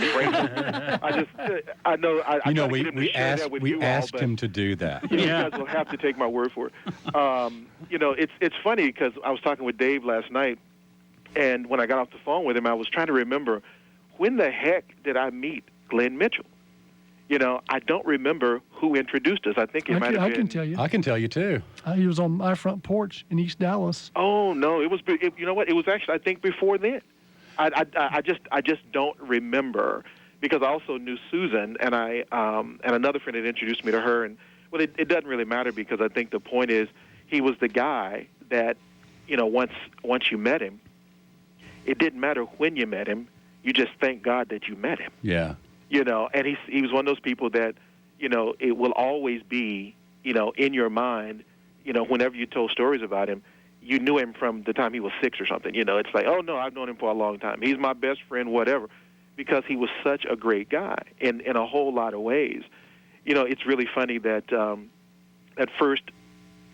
S6: asked him to do that.
S9: You guys will have to take my word for it. It's funny because I was talking with Dave last night, and when I got off the phone with him, I was trying to remember, when the heck did I meet Glenn Mitchell? I don't remember who introduced us. I think it might have been.
S4: I can tell you.
S6: I can tell you, too.
S4: He was on my front porch in East Dallas.
S9: Oh, no. It was, you know what? It was actually, I think, before then. I just don't remember, because I also knew Susan, and and another friend had introduced me to her. And, well, it doesn't really matter, because I think the point is he was the guy that, once you met him, it didn't matter when you met him. You just thank God that you met him.
S6: Yeah.
S9: And he was one of those people that, it will always be, in your mind, whenever you told stories about him, you knew him from the time he was 6 or something. It's like, oh, no, I've known him for a long time. He's my best friend, whatever, because he was such a great guy in a whole lot of ways. It's really funny that at first,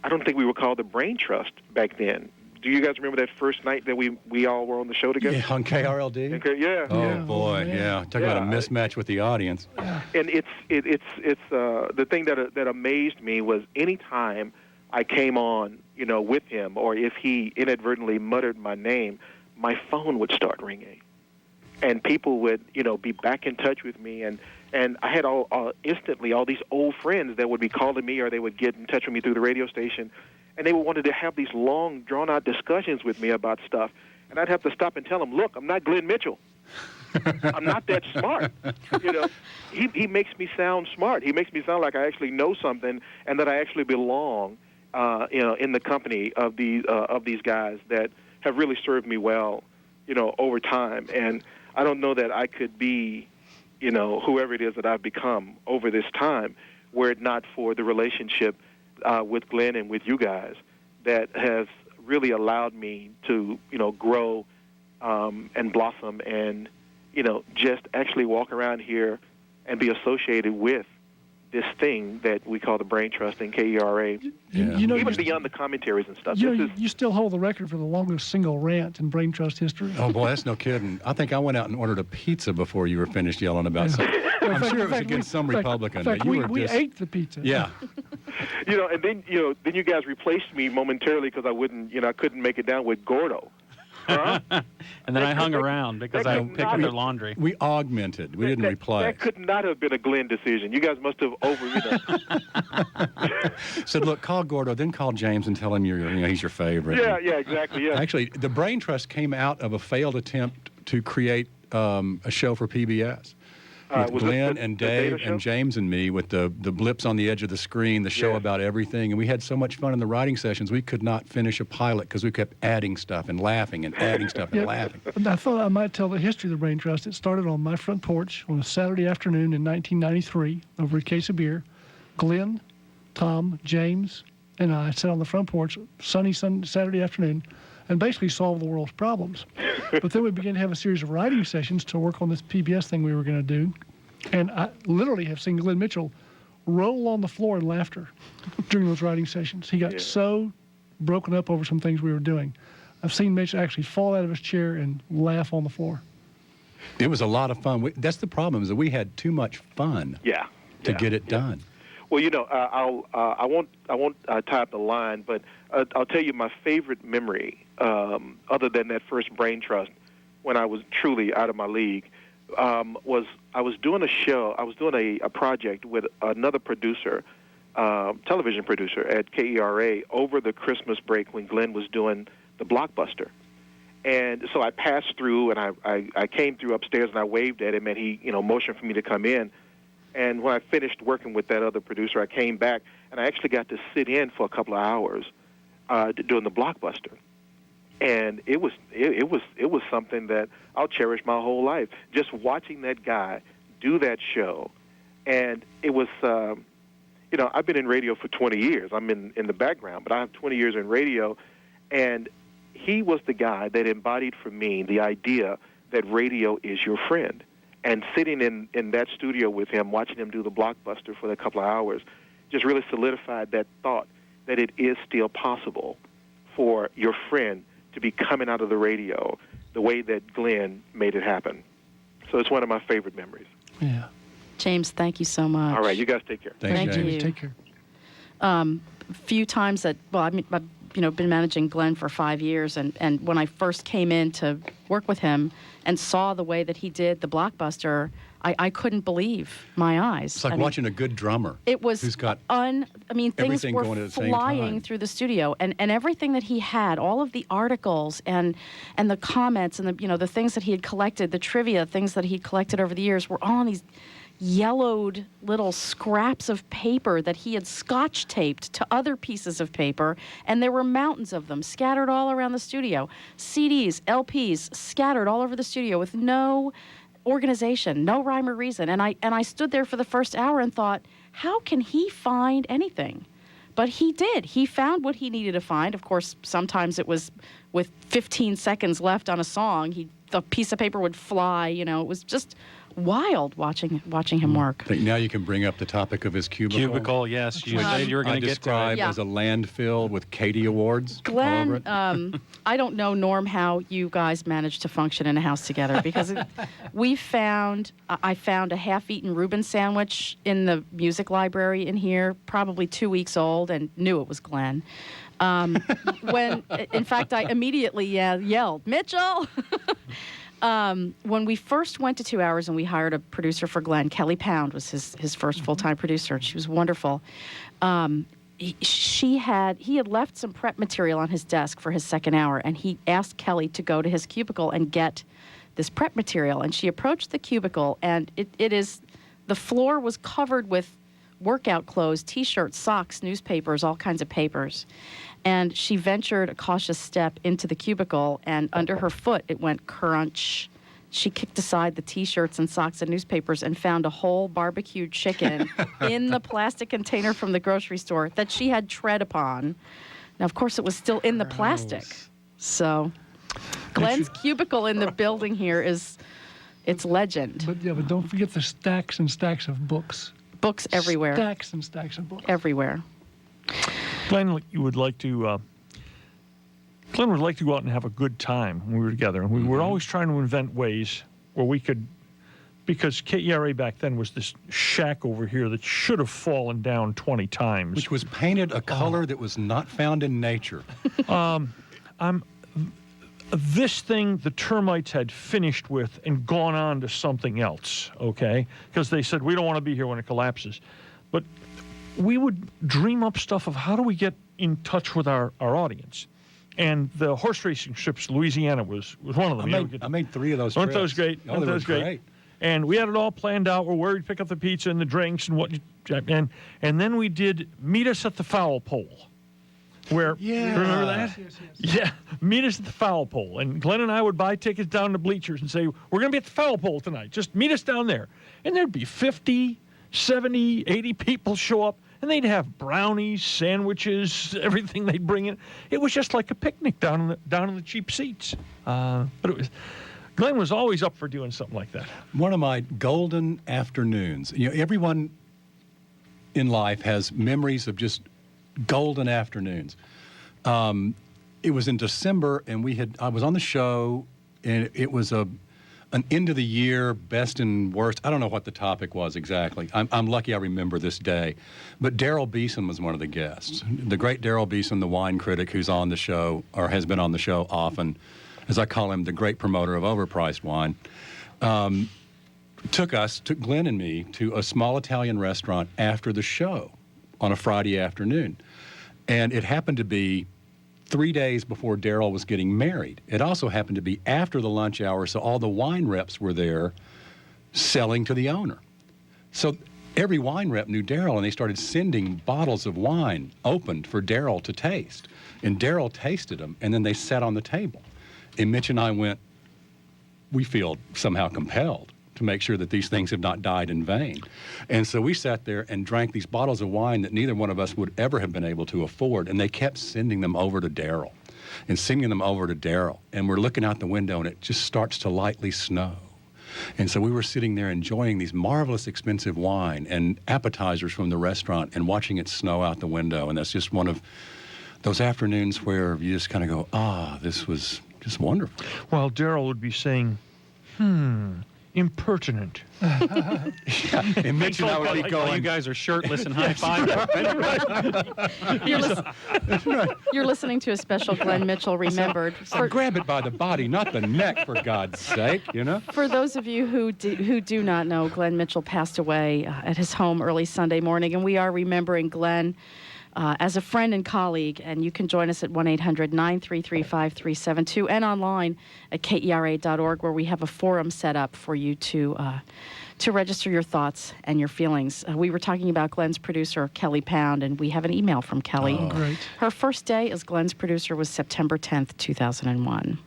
S9: I don't think we were called the Brain Trust back then, do you guys remember that first night that we all were on the show together?
S6: Yeah, on KRLD.
S9: Okay, yeah.
S6: Oh boy, yeah. Talk about a mismatch with the audience.
S9: And it's the thing that amazed me was any time I came on, with him, or if he inadvertently muttered my name, my phone would start ringing, and people would, be back in touch with me, and I had instantly all these old friends that would be calling me, or they would get in touch with me through the radio station, and they wanted to have these long, drawn-out discussions with me about stuff, and I'd have to stop and tell them, look, I'm not Glenn Mitchell. I'm not that smart. He makes me sound smart. He makes me sound like I actually know something and that I actually belong, in the company of these guys that have really served me well, over time. And I don't know that I could be, whoever it is that I've become over this time, were it not for the relationship with Glenn and with you guys that has really allowed me to, grow and blossom and, just actually walk around here and be associated with this thing that we call the Brain Trust and KERA. Even beyond the commentaries and stuff.
S4: You still hold the record for the longest single rant in Brain Trust history.
S6: Oh, boy, that's no kidding. I think I went out and ordered a pizza before you were finished yelling about something. I'm sure it was against some Republican.
S4: In fact, we ate the pizza.
S6: Yeah.
S9: And then you guys replaced me momentarily because I couldn't make it down with Gordo. Huh?
S7: And then I hung around because I picked up their laundry.
S6: We augmented. We didn't replace.
S9: That could not have been a Glenn decision. You guys must have
S6: Said, look, call Gordo, then call James and tell him he's your favorite.
S9: Yeah, exactly. Yeah.
S6: Actually, the Brain Trust came out of a failed attempt to create a show for PBS. With Glenn and Dave and James and me with the blips on the edge of the screen, the show about everything. And we had so much fun in the writing sessions, we could not finish a pilot because we kept adding stuff and laughing and adding stuff and laughing.
S4: I thought I might tell the history of the Brain Trust. It started on my front porch on a Saturday afternoon in 1993 over a case of beer. Glenn, Tom, James, and I sat on the front porch, sunny Saturday afternoon, and basically solve the world's problems. But then we began to have a series of writing sessions to work on this PBS thing we were going to do. And I literally have seen Glenn Mitchell roll on the floor in laughter during those writing sessions. He got so broken up over some things we were doing. I've seen Mitch actually fall out of his chair and laugh on the flour.
S6: It was a lot of fun. That's the problem, is that we had too much fun to get it done.
S9: Well, I won't tie up the line, but I'll tell you my favorite memory, other than that first Brain Trust, when I was truly out of my league, was I was doing a show. I was doing a project with another producer, television producer at KERA over the Christmas break when Glenn was doing the Blockbuster. And so I passed through, and I came through upstairs, and I waved at him, and he motioned for me to come in. And when I finished working with that other producer, I came back, and I actually got to sit in for a couple of hours doing the Blockbuster. And it was something that I'll cherish my whole life. Just watching that guy do that show, and it was, I've been in radio for 20 years. I'm in the background, but I have 20 years in radio, and he was the guy that embodied for me the idea that radio is your friend. And sitting in that studio with him, watching him do the Blockbuster for a couple of hours, just really solidified that thought that it is still possible for your friend to be coming out of the radio the way that Glenn made it happen. So it's one of my favorite memories.
S4: Yeah.
S3: James, thank you so much.
S9: All right, you guys take care.
S3: Thank you.
S4: Take care.
S3: Few times that, I've been managing Glenn for 5 years, and when I first came in to work with him and saw the way that he did the Blockbuster, I couldn't believe my eyes.
S6: It's like watching a good drummer.
S3: It was
S6: who's got
S3: things were
S6: going at the same
S3: flying
S6: time.
S3: through the studio, and everything that he had, all of the articles and the comments and the things that he had collected, the trivia things that he collected over the years were all on these yellowed little scraps of paper that he had scotch taped to other pieces of paper, and there were mountains of them scattered all around the studio. CDs, LPs scattered all over the studio with no organization, no rhyme or reason. And I stood there for the first hour and thought, how can he find anything? But he did. He found what he needed to find. Of course, sometimes it was with 15 seconds left on a song, the piece of paper would fly. It was just wild watching him work.
S6: I think now you can bring up the topic of his cubicle.
S7: Cubicle, yes. You said you were going to get to it.
S6: I describe as a landfill with Katie Awards.
S3: Glenn, I don't know, Norm, how you guys managed to function in a house together, because I found a half-eaten Reuben sandwich in the music library in here, probably 2 weeks old, and knew it was Glenn. When, in fact, I immediately yelled, "Mitchell!" When we first went to 2 Hours and we hired a producer for Glenn, Kelly Pound was his first full-time producer, and she was wonderful. He had left some prep material on his desk for his second hour, and he asked Kelly to go to his cubicle and get this prep material. And she approached the cubicle, and the floor was covered with workout clothes, T-shirts, socks, newspapers, all kinds of papers. And she ventured a cautious step into the cubicle, and under her foot, it went crunch. She kicked aside the T-shirts and socks and newspapers and found a whole barbecued chicken in the plastic container from the grocery store that she had tread upon. Now, of course, it was still in the plastic. So Glenn's cubicle in the building here it's legend.
S4: But don't forget the stacks and stacks of books.
S3: Books everywhere.
S4: Stacks and stacks of books.
S3: Everywhere.
S5: Glenn would like to go out and have a good time when we were together. And we were always trying to invent ways where we could, because KERA back then was this shack over here that should have fallen down 20 times.
S6: Which was painted a color that was not found in nature.
S5: This thing the termites had finished with and gone on to something else, okay? Because they said, we don't want to be here when it collapses. But we would dream up stuff of how do we get in touch with our audience. And the horse racing trips, Louisiana was one of them.
S6: I made 3 of those trips.
S5: Weren't those great?
S6: Oh, they were great.
S5: And we had it all planned out. We're where we'd pick up the pizza and the drinks and then we did Meet Us at the Foul Pole. Where, remember that?
S4: Yes.
S5: Yeah, meet us at the foul pole. And Glenn and I would buy tickets down to bleachers and say, we're going to be at the foul pole tonight. Just meet us down there. And there'd be 50, 70, 80 people show up, and they'd have brownies, sandwiches, everything they'd bring in. It was just like a picnic down in the cheap seats. But Glenn was always up for doing something like that.
S6: One of my golden afternoons. Everyone in life has memories of just golden afternoons. It was in December, and I was on the show, and it was an end of the year best and worst. I don't know what the topic was exactly. I'm lucky I remember this day. But Daryl Beeson was one of the guests. The great Daryl Beeson, the wine critic who's on the show, or has been on the show often, as I call him, the great promoter of overpriced wine, took Glenn and me to a small Italian restaurant after the show on a Friday afternoon. And it happened to be 3 days before Daryl was getting married. It also happened to be after the lunch hour, so all the wine reps were there selling to the owner. So every wine rep knew Daryl, and they started sending bottles of wine opened for Daryl to taste. And Daryl tasted them, and then they sat on the table. And Mitch and I went, we feel somehow compelled to make sure that these things have not died in vain. And so we sat there and drank these bottles of wine that neither one of us would ever have been able to afford, and they kept sending them over to Daryl and sending them over to Daryl. And we're looking out the window, and it just starts to lightly snow. And so we were sitting there enjoying these marvelous expensive wine and appetizers from the restaurant and watching it snow out the window. And that's just one of those afternoons where you just kind of go, this was just wonderful.
S5: While Daryl would be saying, impertinent.
S6: And Mitch and I would be going,
S7: you guys are shirtless and high-fiving.
S3: You're listening to a special Glenn Mitchell Remembered.
S6: Grab it by the body, not the neck, for God's sake,
S3: For those of you who do not know, Glenn Mitchell passed away at his home early Sunday morning, and we are remembering Glenn as a friend and colleague, and you can join us at 1-800-933-5372 and online at KERA.org, where we have a forum set up for you to register your thoughts and your feelings. We were talking about Glenn's producer, Kelly Pound, and we have an email from Kelly.
S4: Oh, great.
S3: Her first day as Glenn's producer was September 10th, 2001.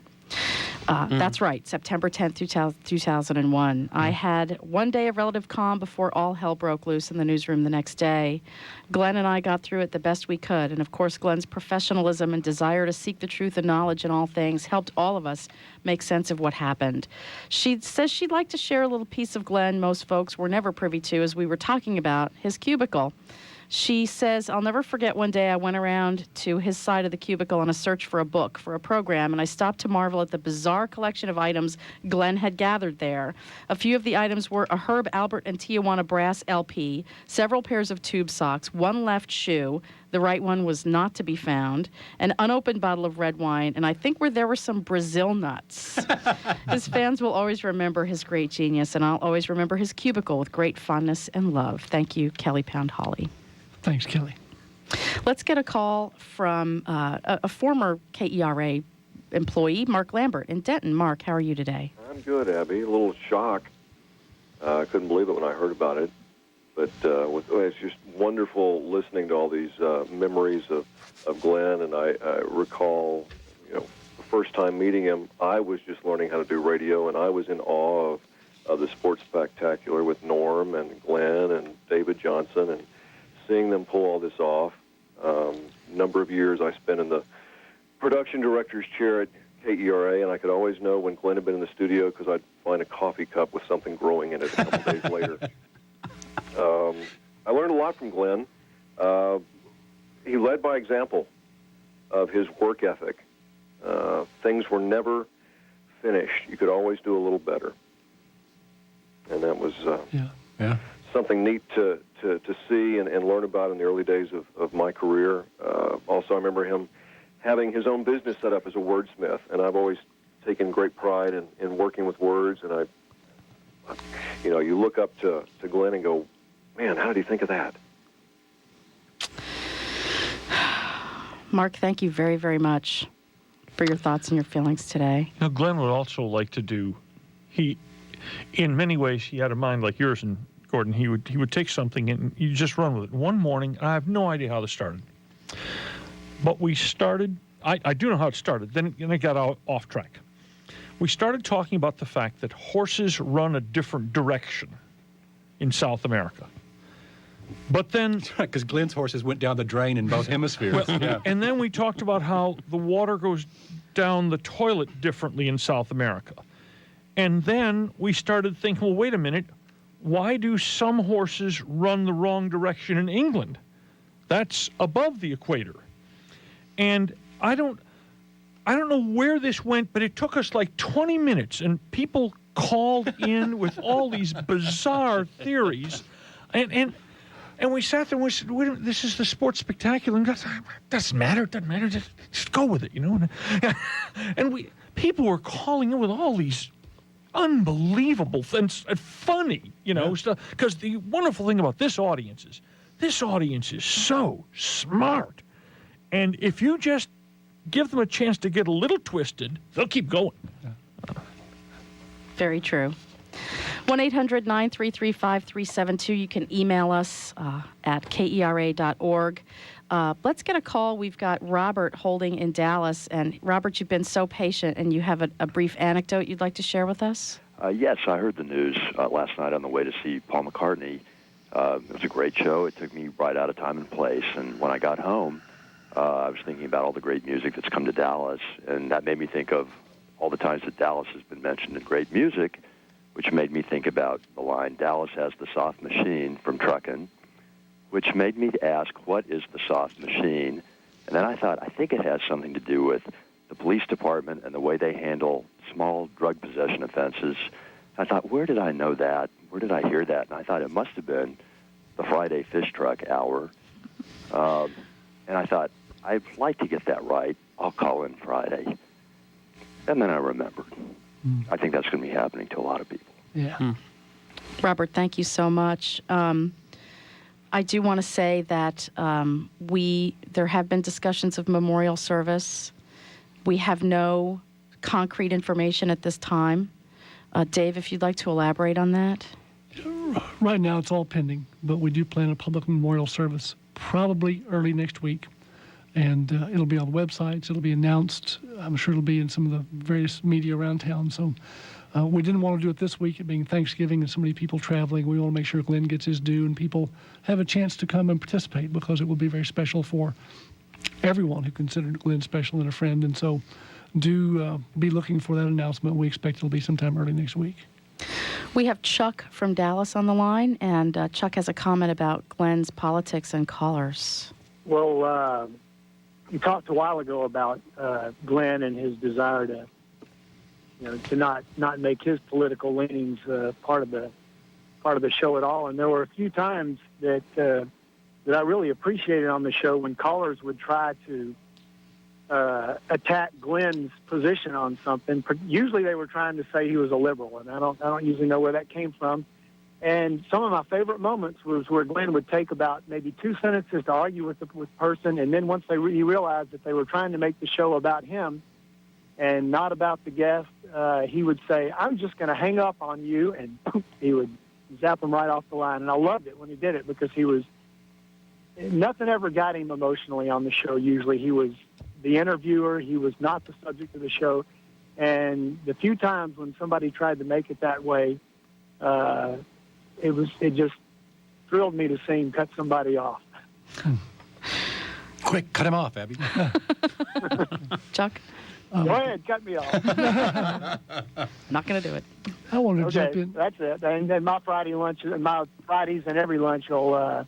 S3: That's right, September 10th, 2001. I had one day of relative calm before all hell broke loose in the newsroom the next day. Glenn and I got through it the best we could, and of course Glenn's professionalism and desire to seek the truth and knowledge in all things helped all of us make sense of what happened. She says she'd like to share a little piece of Glenn most folks were never privy to as we were talking about his cubicle. She says, I'll never forget one day I went around to his side of the cubicle on a search for a book, for a program, and I stopped to marvel at the bizarre collection of items Glenn had gathered there. A few of the items were a Herb Albert and Tijuana brass LP, several pairs of tube socks, one left shoe, the right one was not to be found, an unopened bottle of red wine, and I think there were some Brazil nuts. His fans will always remember his great genius, and I'll always remember his cubicle with great fondness and love. Thank you, Kelly Pound Hawley.
S4: Thanks, Kelly.
S3: Let's get a call from a former KERA employee, Mark Lambert in Denton. Mark, how are you today?
S10: I'm good, Abby. A little shock. I couldn't believe it when I heard about it. But it's just wonderful listening to all these memories of Glenn. And I recall, the first time meeting him, I was just learning how to do radio, and I was in awe of the Sports Spectacular with Norm and Glenn and David Johnson, and seeing them pull all this off. Number of years I spent in the production director's chair at KERA, and I could always know when Glenn had been in the studio because I'd find a coffee cup with something growing in it a couple days later. I learned a lot from Glenn. He led by example of his work ethic. Things were never finished. You could always do a little better. And that was something neat to see and learn about in the early days of my career. Also, I remember him having his own business set up as a wordsmith, and I've always taken great pride in working with words. And you look up to Glenn and go, man, how did he think of that?
S3: Mark, thank you very, very much for your thoughts and your feelings today.
S5: Now, Glenn would also like to do, in many ways, he had a mind like yours, and Gordon, he would take something and you just run with it. One morning, I have no idea how this started, but we started, I do know how it started, then it got off track. We started talking about the fact that horses run a different direction in South America. But then...
S6: Because Glenn's horses went down the drain in both hemispheres.
S5: And then we talked about how the water goes down the toilet differently in South America. And then we started thinking, well, wait a minute, why do some horses run the wrong direction in England? That's above the equator. And I don't know where this went, but it took us like 20 minutes, and people called in with all these bizarre theories. And we sat there and we said, wait a minute, this is the Sports Spectacular. And doesn't matter, just go with it, And people were calling in with all these unbelievable things, and funny, stuff. Because the wonderful thing about this audience is so smart. And if you just give them a chance to get a little twisted, they'll keep going.
S3: Very true. 1-800-933-5372. You can email us at kera.org. Let's get a call. We've got Robert holding in Dallas. And Robert, you've been so patient, and you have a brief anecdote you'd like to share with us?
S11: Yes, I heard the news last night on the way to see Paul McCartney. It was a great show. It took me right out of time and place. And when I got home, I was thinking about all the great music that's come to Dallas, and that made me think of all the times that Dallas has been mentioned in great music, which made me think about the line, Dallas has the soft machine from Truckin', which made me ask, what is the soft machine? And then I thought, I think it has something to do with the police department and the way they handle small drug possession offenses. I thought, where did I know that? Where did I hear that? And I thought it must have been the Friday Fish Truck Hour. And I thought, I'd like to get that right. I'll call in Friday. And then I remembered. I think that's going to be happening to a lot of people.
S3: Yeah. Robert, thank you so much. I do want to say that there have been discussions of memorial service. We have no concrete information at this time. Dave, if you'd like to elaborate on that.
S4: Right now, it's all pending, but we do plan a public memorial service probably early next week. And it'll be on websites. It'll be announced. I'm sure it'll be in some of the various media around town. So we didn't want to do it this week, it being Thanksgiving and so many people traveling. We want to make sure Glenn gets his due and people have a chance to come and participate, because it will be very special for everyone who considered Glenn special and a friend. And so do be looking for that announcement. We expect it'll be sometime early next week.
S3: We have Chuck from Dallas on the line, and Chuck has a comment about Glenn's politics and callers.
S12: Well, you talked a while ago about Glenn and his desire to, to not make his political leanings part of the show at all. And there were a few times that I really appreciated on the show when callers would try to attack Glenn's position on something. Usually they were trying to say he was a liberal, and I don't usually know where that came from. And some of my favorite moments was where Glenn would take about maybe 2 sentences to argue with the person, and then once he realized that they were trying to make the show about him and not about the guest, he would say, "I'm just going to hang up on you," and he would zap him right off the line. And I loved it when he did it, because nothing ever got him emotionally on the show. Usually he was the interviewer. He was not the subject of the show. And the few times when somebody tried to make it that way, it just thrilled me to see him cut somebody off.
S6: Quick, cut him off, Abby.
S3: Chuck?
S12: Go ahead, cut me off.
S3: Not going to do it.
S4: I wanted to jump in.
S12: That's it. And then my Friday lunch, my Fridays and every lunch will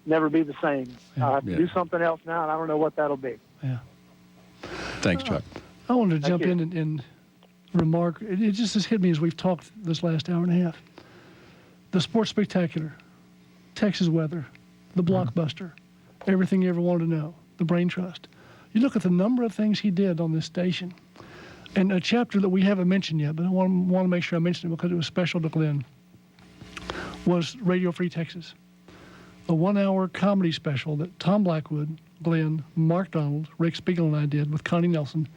S12: never be the same. I have to do something else now, and I don't know what that'll be.
S4: Yeah.
S6: Thanks, Chuck.
S4: I wanted to jump in and remark, it just has hit me as we've talked this last hour and a half. The Sports Spectacular, Texas Weather, the Blockbuster, everything you ever wanted to know, the Brain Trust. You look at the number of things he did on this station. And a chapter that we haven't mentioned yet, but I want to make sure I mention it because it was special to Glenn, was Radio Free Texas. A 1-hour comedy special that Tom Blackwood, Glenn, Mark Donald, Rick Spiegel, and I did with Connie Nelson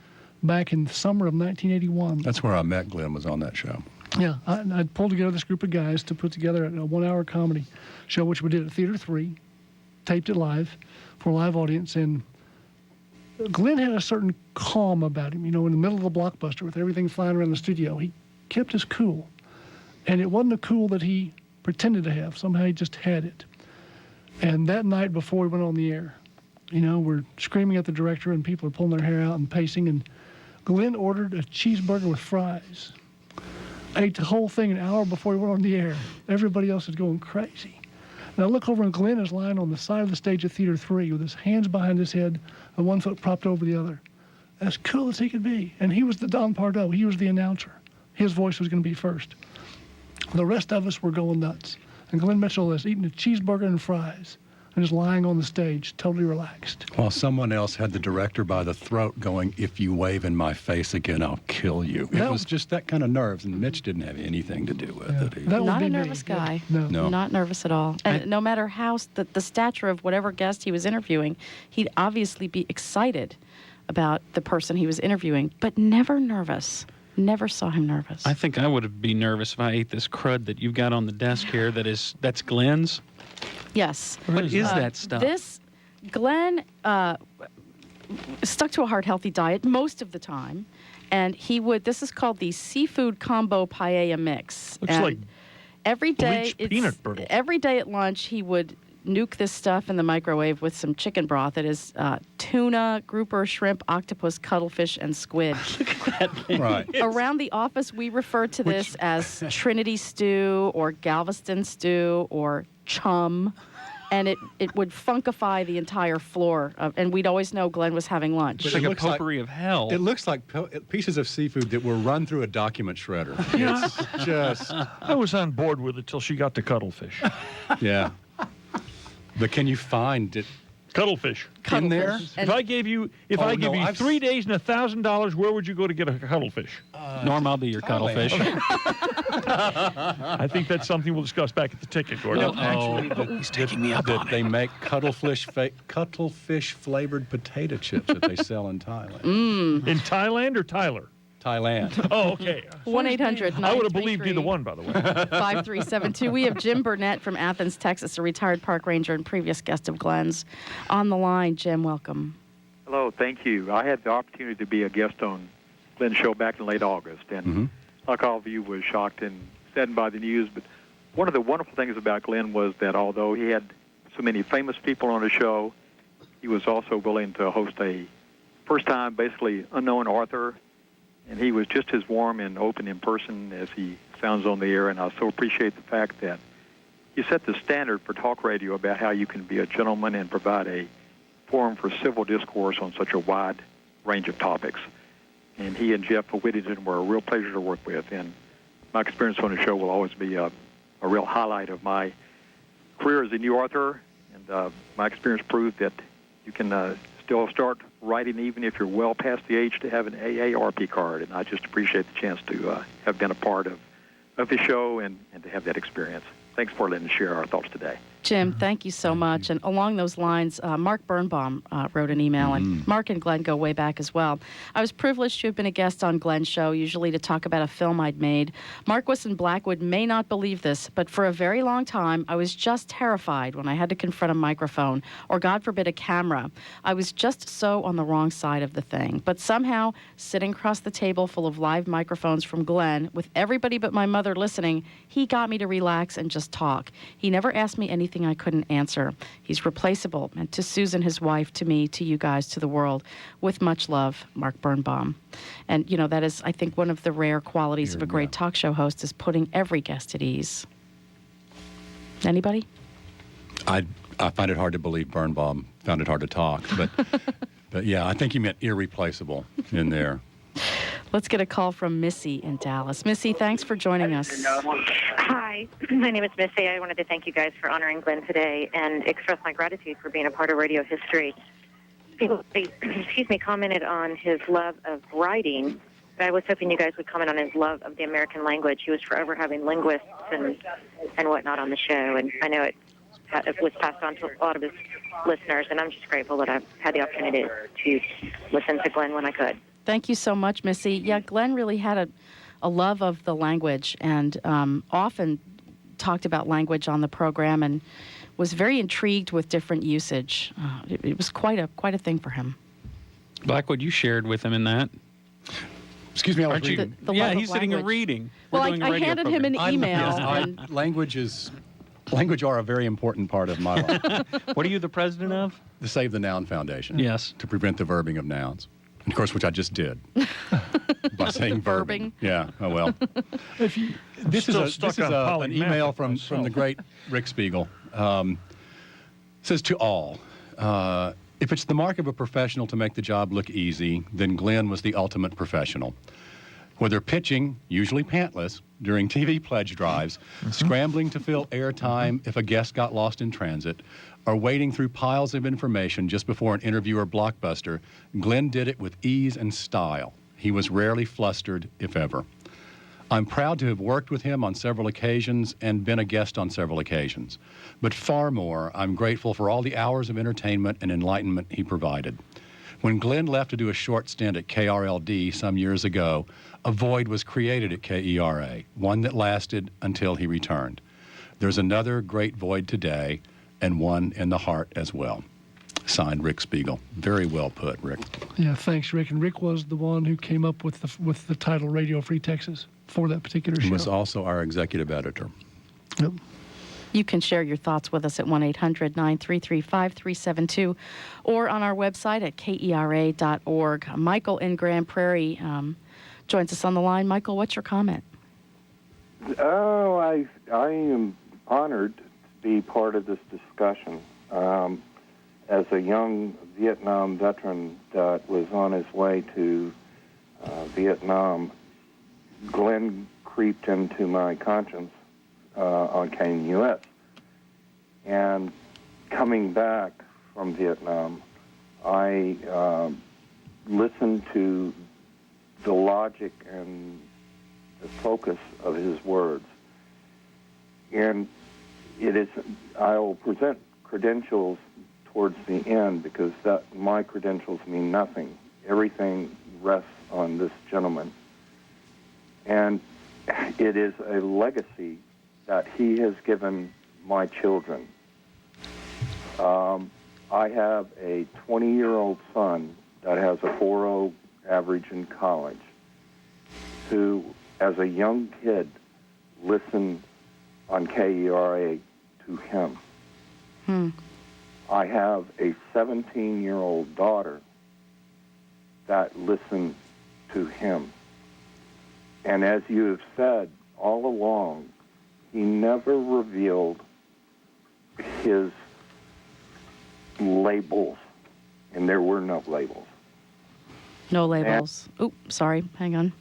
S4: back in the summer of 1981.
S6: That's where I met Glenn, was on that show.
S4: Yeah, I pulled together this group of guys to put together a 1-hour comedy show, which we did at Theater 3, taped it live for a live audience, and Glenn had a certain calm about him. In the middle of the Blockbuster with everything flying around the studio, he kept his cool. And it wasn't a cool that he pretended to have. Somehow he just had it. And that night before we went on the air, we're screaming at the director and people are pulling their hair out and pacing, and Glenn ordered a cheeseburger with fries. Ate the whole thing an hour before we went on the air. Everybody else is going crazy. And I look over and Glenn is lying on the side of the stage at Theater 3 with his hands behind his head and one foot propped over the other. As cool as he could be. And he was the Don Pardo. He was the announcer. His voice was going to be first. The rest of us were going nuts. And Glenn Mitchell is eating a cheeseburger and fries and is lying on the stage, totally relaxed.
S6: While someone else had the director by the throat going, "If you wave in my face again, I'll kill you." It was just that kind of nerves, and Mitch didn't have anything to do with it.
S3: Not a nervous guy.
S6: No.
S3: Not nervous at all. And no matter how the stature of whatever guest he was interviewing, he'd obviously be excited about the person he was interviewing, but never nervous. Never saw him nervous.
S7: I think I would be nervous if I ate this crud that you've got on the desk here. That's Glenn's.
S3: Yes.
S7: What is that stuff?
S3: Glenn stuck to a heart healthy diet most of the time, and this is called the seafood combo paella mix.
S5: Looks like
S3: every day
S5: peanut brittle.
S3: Every day at lunch he would nuke this stuff in the microwave with some chicken broth. It is tuna, grouper, shrimp, octopus, cuttlefish, and squid.
S7: Look at that thing.
S6: Right.
S3: Around the office, we refer to this as Trinity stew or Galveston stew or chum, and it would funkify the entire floor. And we'd always know Glenn was having lunch.
S7: It's like a potpourri of hell.
S6: It looks like pieces of seafood that were run through a document shredder. It's just...
S5: I was on board with it till she got to cuttlefish.
S6: Yeah. But can you find it?
S5: Cuttlefish.
S6: In there?
S5: If I gave you 3 days and $1,000, where would you go to get a cuttlefish?
S7: Norm, I'll be your cuttlefish.
S5: I think that's something we'll discuss back at the ticket, Gordon.
S7: He's taking me up on it.
S6: They make cuttlefish flavored potato chips that they sell in Thailand.
S5: In Thailand or Tyler?
S6: Thailand.
S5: Oh, okay.
S3: 1-800-933.
S5: I would have believed either one, by the way.
S3: 5372. We have Jim Burnett from Athens, Texas, a retired park ranger and previous guest of Glenn's. On the line, Jim, welcome.
S13: Hello, thank you. I had the opportunity to be a guest on Glenn's show back in late August, and like all of you, was shocked and saddened by the news. But one of the wonderful things about Glenn was that although he had so many famous people on the show, he was also willing to host a first-time, basically unknown author, and he was just as warm and open in person as he sounds on the air. And I so appreciate the fact that he set the standard for talk radio about how you can be a gentleman and provide a forum for civil discourse on such a wide range of topics. And he and Jeff Whittington were a real pleasure to work with. And my experience on the show will always be a real highlight of my career as a new author. And my experience proved that you can still start writing even if you're well past the age to have an AARP card. And I just appreciate the chance to have been a part of his show and to have that experience. Thanks for letting us share our thoughts today.
S3: Jim, thank you so much. And along those lines, Mark Birnbaum wrote an email, and Mark and Glenn go way back as well. I was privileged to have been a guest on Glenn's show, usually to talk about a film I'd made. Marquis and Blackwood may not believe this, but for a very long time, I was just terrified when I had to confront a microphone, or God forbid, a camera. I was just so on the wrong side of the thing. But somehow, sitting across the table full of live microphones from Glenn, with everybody but my mother listening, he got me to relax and just talk. He never asked me anything I couldn't answer. He's replaceable. And to Susan, his wife, to me, to you guys, to the world, with much love, Mark Birnbaum. And, you know, that is, I think, one of the rare qualities of a great talk show host is putting every guest at ease. Anybody?
S6: I find it hard to believe Birnbaum found it hard to talk, but yeah, I think he meant irreplaceable in there.
S3: Let's get a call from Missy in Dallas. Missy, thanks for joining us.
S15: Hi, my name is Missy. I wanted to thank you guys for honoring Glenn today and express my gratitude for being a part of radio history. People, commented on his love of writing, but I was hoping you guys would comment on his love of the American language. He was forever having linguists and whatnot on the show, and I know it was passed on to a lot of his listeners, and I'm just grateful that I've had the opportunity to listen to Glenn when I could.
S3: Thank you so much, Missy. Yeah, Glenn really had a love of the language and often talked about language on the program and was very intrigued with different usage. It was quite a thing for him.
S7: Blackwood, you shared with him in that.
S6: Excuse me, I was reading.
S7: Yeah, he's sitting and reading.
S3: Well, I handed him an email.
S6: Language are a very important part of my life.
S7: What are you the president of?
S6: The Save the Noun Foundation.
S7: Yes.
S6: To prevent the verbing of nouns. Of course, which I just did by saying verbing. Yeah. Oh well. This is an email from the great Rick Spiegel. Says to all, if it's the mark of a professional to make the job look easy, then Glenn was the ultimate professional. Whether pitching, usually pantless, during TV pledge drives, scrambling to fill airtime if a guest got lost in transit, or wading through piles of information just before an interview or blockbuster, Glenn did it with ease and style. He was rarely flustered, if ever. I'm proud to have worked with him on several occasions and been a guest on several occasions. But far more, I'm grateful for all the hours of entertainment and enlightenment he provided. When Glenn left to do a short stint at KRLD some years ago, a void was created at KERA, one that lasted until he returned. There's another great void today, and one in the heart as well. Signed, Rick Spiegel. Very well put, Rick.
S4: Yeah, thanks, Rick. And Rick was the one who came up with the title Radio Free Texas for that particular show.
S6: He was also our executive editor.
S4: Yep.
S3: You can share your thoughts with us at 1-800-933-5372 or on our website at kera.org. Michael in Grand Prairie joins us on the line. Michael, what's your comment?
S17: Oh, I am honored to be part of this discussion. As a young Vietnam veteran that was on his way to Vietnam, Glenn creeped into my conscience on KNUS. And coming back from Vietnam, I listened to the logic and the focus of his words. And I'll present credentials towards the end because my credentials mean nothing. Everything rests on this gentleman. And it is a legacy that he has given my children. I have a 20-year-old son that has a 4.0 average in college who, as a young kid, listened on KERA to him. I have a 17-year-old daughter that listened to him. And as you have said all along, he never revealed his labels, and there were no labels.
S3: No labels. Oh, sorry. Hang on.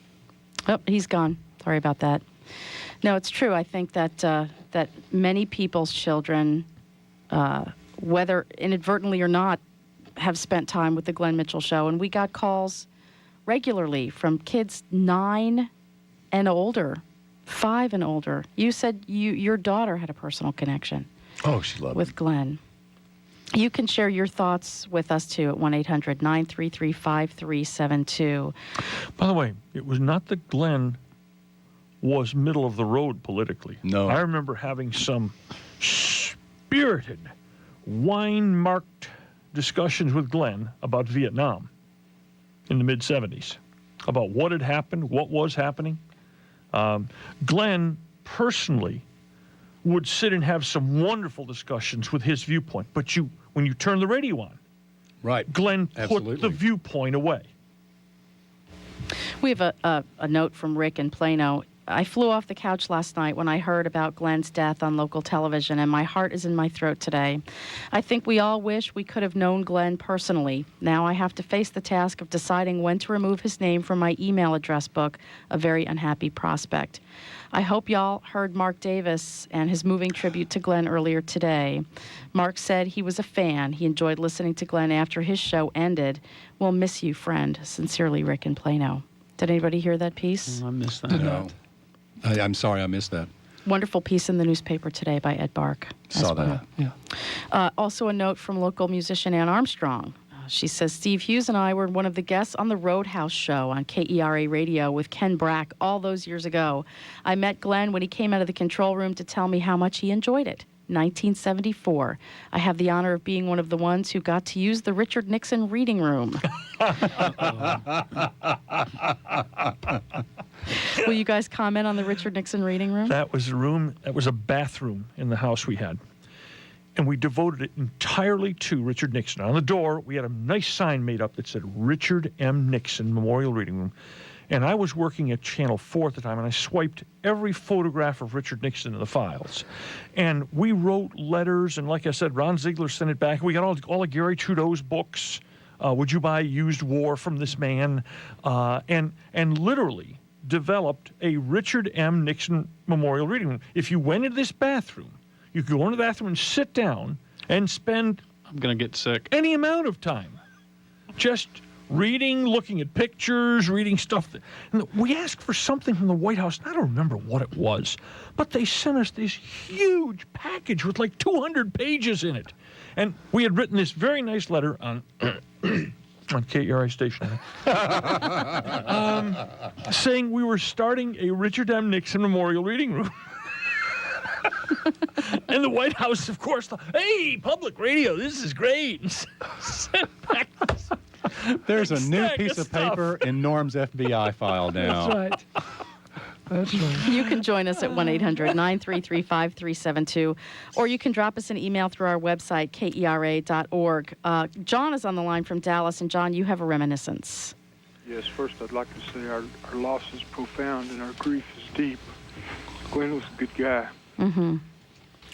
S3: Oh, he's gone. Sorry about that. No, it's true. I think that that many people's children, whether inadvertently or not, have spent time with the Glenn Mitchell Show. And we got calls regularly from kids 9 and older, 5 and older. You said your daughter had a personal connection.
S6: Oh, she loved
S3: with Glenn. You can share your thoughts with us, too, at 1-800-933-5372.
S5: By the way, it was not that Glenn was middle of the road politically.
S6: No.
S5: I remember having some spirited, wine-marked discussions with Glenn about Vietnam in the mid-'70s, about what had happened, what was happening. Glenn personally would sit and have some wonderful discussions with his viewpoint. But when you turn the radio on,
S6: right,
S5: Glenn
S6: Absolutely.
S5: put the viewpoint away.
S3: We have a note from Rick in Plano. I flew off the couch last night when I heard about Glenn's death on local television, and my heart is in my throat today. I think we all wish we could have known Glenn personally. Now I have to face the task of deciding when to remove his name from my email address book, a very unhappy prospect. I hope y'all heard Mark Davis and his moving tribute to Glenn earlier today. Mark said he was a fan. He enjoyed listening to Glenn after his show ended. We'll miss you, friend. Sincerely, Rick in Plano. Did anybody hear that piece?
S7: I missed that.
S6: No. I'm sorry, I missed that.
S3: Wonderful piece in the newspaper today by Ed Bark.
S6: Saw that.
S4: Yeah.
S3: Also a note from local musician Ann Armstrong. She says, Steve Hughes and I were one of the guests on the Roadhouse show on KERA Radio with Ken Brack all those years ago. I met Glenn when he came out of the control room to tell me how much he enjoyed it. 1974. I have the honor of being one of the ones who got to use the Richard Nixon reading room. Will you guys comment on the Richard Nixon reading room?
S5: That was a bathroom in the house we had. And we devoted it entirely to Richard Nixon. On the door, we had a nice sign made up that said Richard M. Nixon Memorial Reading Room. And I was working at Channel 4 at the time, and I swiped every photograph of Richard Nixon in the files. And we wrote letters, and like I said, Ron Ziegler sent it back. We got all of Gary Trudeau's books. Would you buy used war from this man? And literally developed a Richard M. Nixon Memorial Reading Room. If you went into this bathroom, you could go into the bathroom and sit down and spend...
S7: I'm going to get sick.
S5: ...any amount of time just reading, looking at pictures, reading stuff. And we asked for something from the White House, and I don't remember what it was, but they sent us this huge package with like 200 pages in it. And we had written this very nice letter on... on KERA station, saying we were starting a Richard M. Nixon Memorial Reading Room. And the White House, of course, thought, hey, public radio, this is great. Sent back this
S6: There's a new
S5: stack
S6: piece of
S5: stuff.
S6: paper in Norm's FBI file now.
S4: That's right. That's right.
S3: You can join us at 1-800-933-5372, or you can drop us an email through our website, kera.org. John is on the line from Dallas, and John, you have a reminiscence.
S16: Yes, first I'd like to say our loss is profound and our grief is deep. Glenn was a good guy.
S3: Mm-hmm.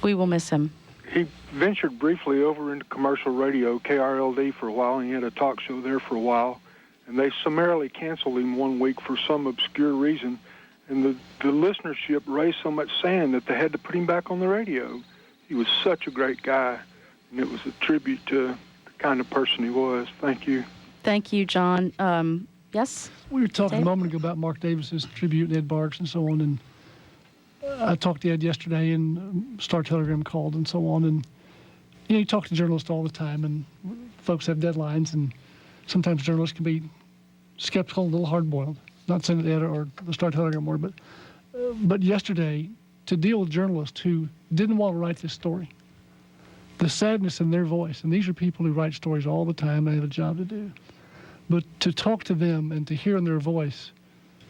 S3: We will miss him.
S16: He ventured briefly over into commercial radio, KRLD, for a while, and he had a talk show there for a while. And they summarily canceled him one week for some obscure reason. And the listenership raised so much sand that they had to put him back on the radio. He was such a great guy, and it was a tribute to the kind of person he was. Thank you.
S3: Thank you, John. Yes?
S4: We were talking
S3: Dave?
S4: a moment ago about Mark Davis's tribute and Ed Barks and so on, and I talked to Ed yesterday, and Star Telegram called and so on, and you talk to journalists all the time, and folks have deadlines, and sometimes journalists can be skeptical, a little hard-boiled. Not saying that Ed or the Star Telegram were, but yesterday, to deal with journalists who didn't want to write this story, the sadness in their voice. And these are people who write stories all the time. They have a job to do. But to talk to them and to hear in their voice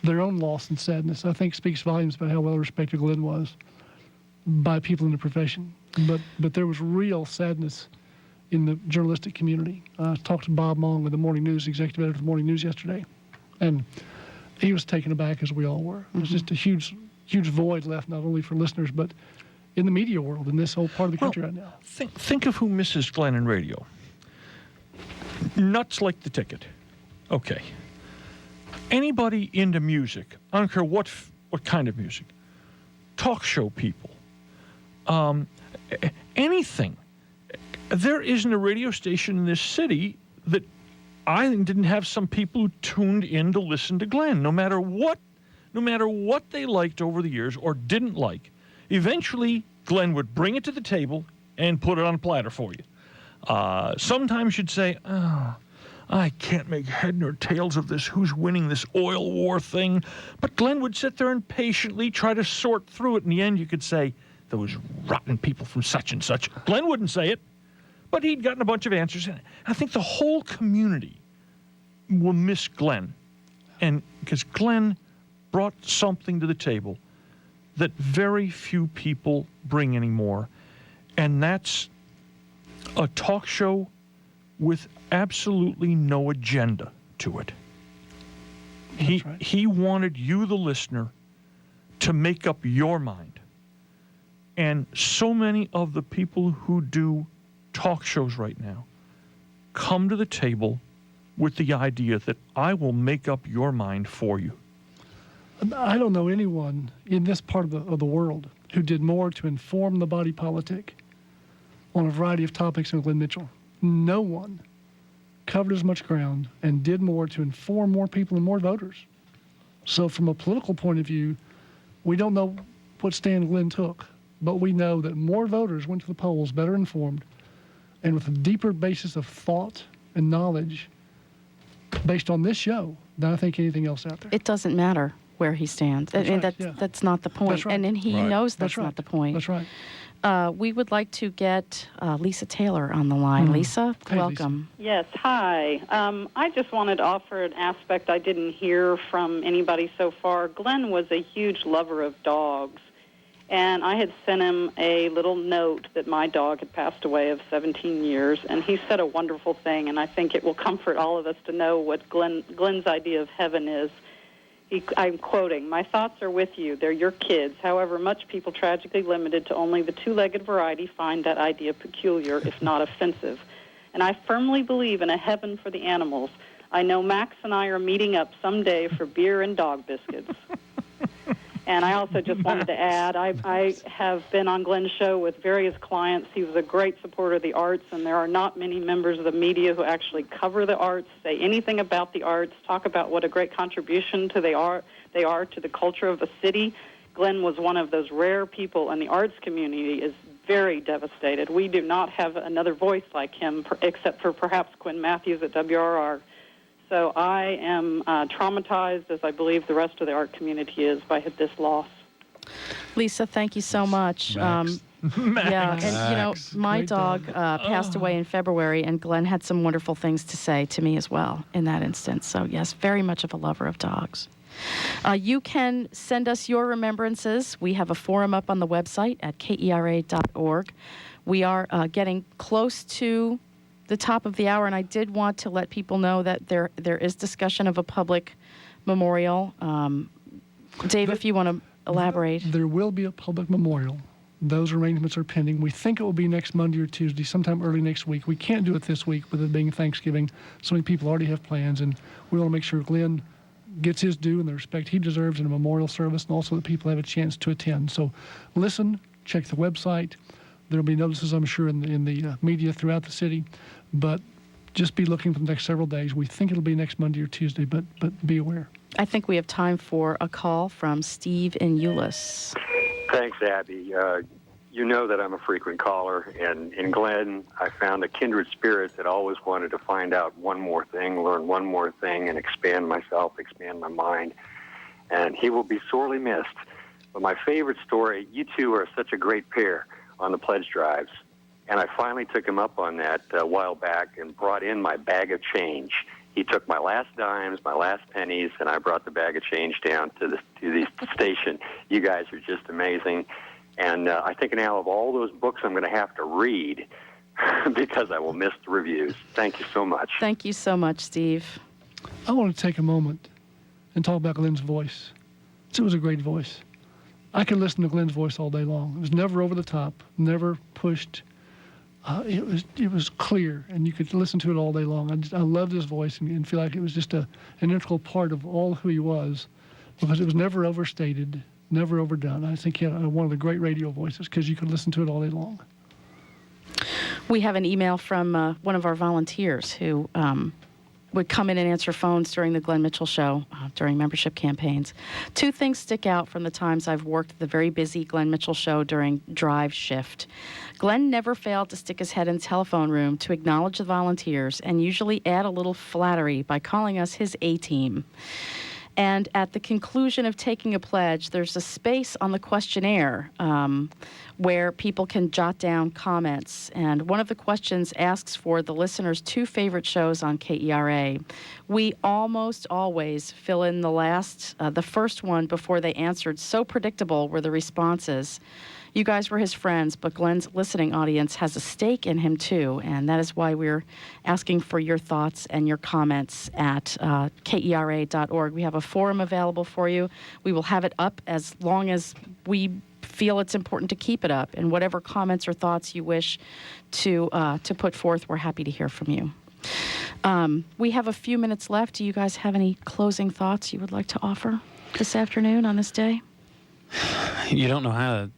S4: their own loss and sadness, I think speaks volumes about how well respected Glenn was by people in the profession. But there was real sadness in the journalistic community. I talked to Bob Mong with the Morning News, executive editor of the Morning News yesterday, and he was taken aback, as we all were. It was just a huge void left, not only for listeners, but in the media world, in this whole part of the country right now.
S5: Think of who misses Glenn in radio. Nuts like the ticket. Okay. Anybody into music, I don't care what kind of music, talk show people, anything. There isn't a radio station in this city that I think didn't have some people who tuned in to listen to Glenn, no matter what they liked over the years or didn't like. Eventually, Glenn would bring it to the table and put it on a platter for you. Sometimes you'd say, oh, I can't make head nor tails of this, who's winning this oil war thing. But Glenn would sit there and patiently try to sort through it. In the end, you could say, those rotten people from such and such. Glenn wouldn't say it, but he'd gotten a bunch of answers. And I think the whole community will miss Glenn. And because Glenn brought something to the table that very few people bring anymore. And that's a talk show with absolutely no agenda to it. He wanted you, the listener, to make up your mind. And so many of the people who do talk shows right now come to the table with the idea that I will make up your mind for you.
S4: I don't know anyone in this part of the world who did more to inform the body politic on a variety of topics than Glenn Mitchell. No one covered as much ground and did more to inform more people and more voters. So from a political point of view, we don't know what stand Glenn took, but we know that more voters went to the polls better informed and with a deeper basis of thought and knowledge based on this show than I think anything else out there.
S3: It doesn't matter where he stands. I mean, that's not the point.
S4: That's right.
S3: And he knows that's not the point.
S4: That's right.
S3: We would like to get Lisa Taylor on the line. Lisa,
S18: Hey,
S3: welcome.
S18: Yes, hi. I just wanted to offer an aspect I didn't hear from anybody so far. Glenn was a huge lover of dogs, and I had sent him a little note that my dog had passed away of 17 years, and he said a wonderful thing, and I think it will comfort all of us to know what Glenn's idea of heaven is. I'm quoting, "My thoughts are with you. They're your kids. However, much people tragically limited to only the two-legged variety find that idea peculiar, if not offensive. And I firmly believe in a heaven for the animals. I know Max and I are meeting up someday for beer and dog biscuits." And I also just wanted to add, I have been on Glenn's show with various clients. He was a great supporter of the arts, and there are not many members of the media who actually cover the arts, say anything about the arts, talk about what a great contribution they are to the culture of a city. Glenn was one of those rare people, and the arts community is very devastated. We do not have another voice like him, except for perhaps Quinn Matthews at WRR. So I am traumatized, as I believe the rest of the art community is, by this loss.
S3: Lisa, thank you so much.
S18: Max.
S3: Yeah, and you know,
S18: Max.
S3: my
S18: Great
S3: dog
S18: dog.
S3: passed away in February, and Glenn had some wonderful things to say to me as well in that instance. So yes, very much of a lover of dogs. You can send us your remembrances. We have a forum up on the website at KERA.org. We are getting close to the top of the hour, and I did want to let people know that there is discussion of a public memorial. Dave, if you want to elaborate.
S4: There will be a public memorial. Those arrangements are pending. We think it will be next Monday or Tuesday, sometime early next week. We can't do it this week with it being Thanksgiving. So many people already have plans, and we want to make sure Glenn gets his due and the respect he deserves in a memorial service, and also that people have a chance to attend. So listen, check the website. There will be notices, I'm sure, in the media throughout the city, but just be looking for the next several days. We think it'll be next Monday or Tuesday, but be aware.
S3: I think we have time for a call from Steve in Euless.
S19: Thanks, Abby. You know that I'm a frequent caller, and in Glenn, I found a kindred spirit that always wanted to find out one more thing, learn one more thing, and expand myself, expand my mind. And he will be sorely missed. But my favorite story, you two are such a great pair on the pledge drives. And I finally took him up on that a while back and brought in my bag of change. He took my last dimes, my last pennies, and I brought the bag of change down to the station. You guys are just amazing. And I think now of all those books I'm going to have to read because I will miss the reviews. Thank you so much.
S3: Thank you so much, Steve.
S4: I want to take a moment and talk about Glenn's voice. It was a great voice. I could listen to Glenn's voice all day long. It was never over the top, never pushed. It was clear, and you could listen to it all day long. I loved his voice and feel like it was just an integral part of all who he was, because it was never overstated, never overdone. I think he had one of the great radio voices because you could listen to it all day long.
S3: We have an email from one of our volunteers who would come in and answer phones during the Glenn Mitchell Show during membership campaigns. 2 things stick out from the times I've worked at the very busy Glenn Mitchell Show during drive shift. Glenn never failed to stick his head in the telephone room to acknowledge the volunteers and usually add a little flattery by calling us his A-team. And at the conclusion of taking a pledge, there's a space on the questionnaire where people can jot down comments. And one of the questions asks for the listeners' 2 favorite shows on KERA. We almost always fill in the first one before they answered. So predictable were the responses. You guys were his friends, but Glenn's listening audience has a stake in him too, and that is why we're asking for your thoughts and your comments at KERA.org. We have a forum available for you. We will have it up as long as we feel it's important to keep it up, and whatever comments or thoughts you wish to put forth, we're happy to hear from you. We have a few minutes left. Do you guys have any closing thoughts you would like to offer this afternoon on this day?
S7: You don't know how to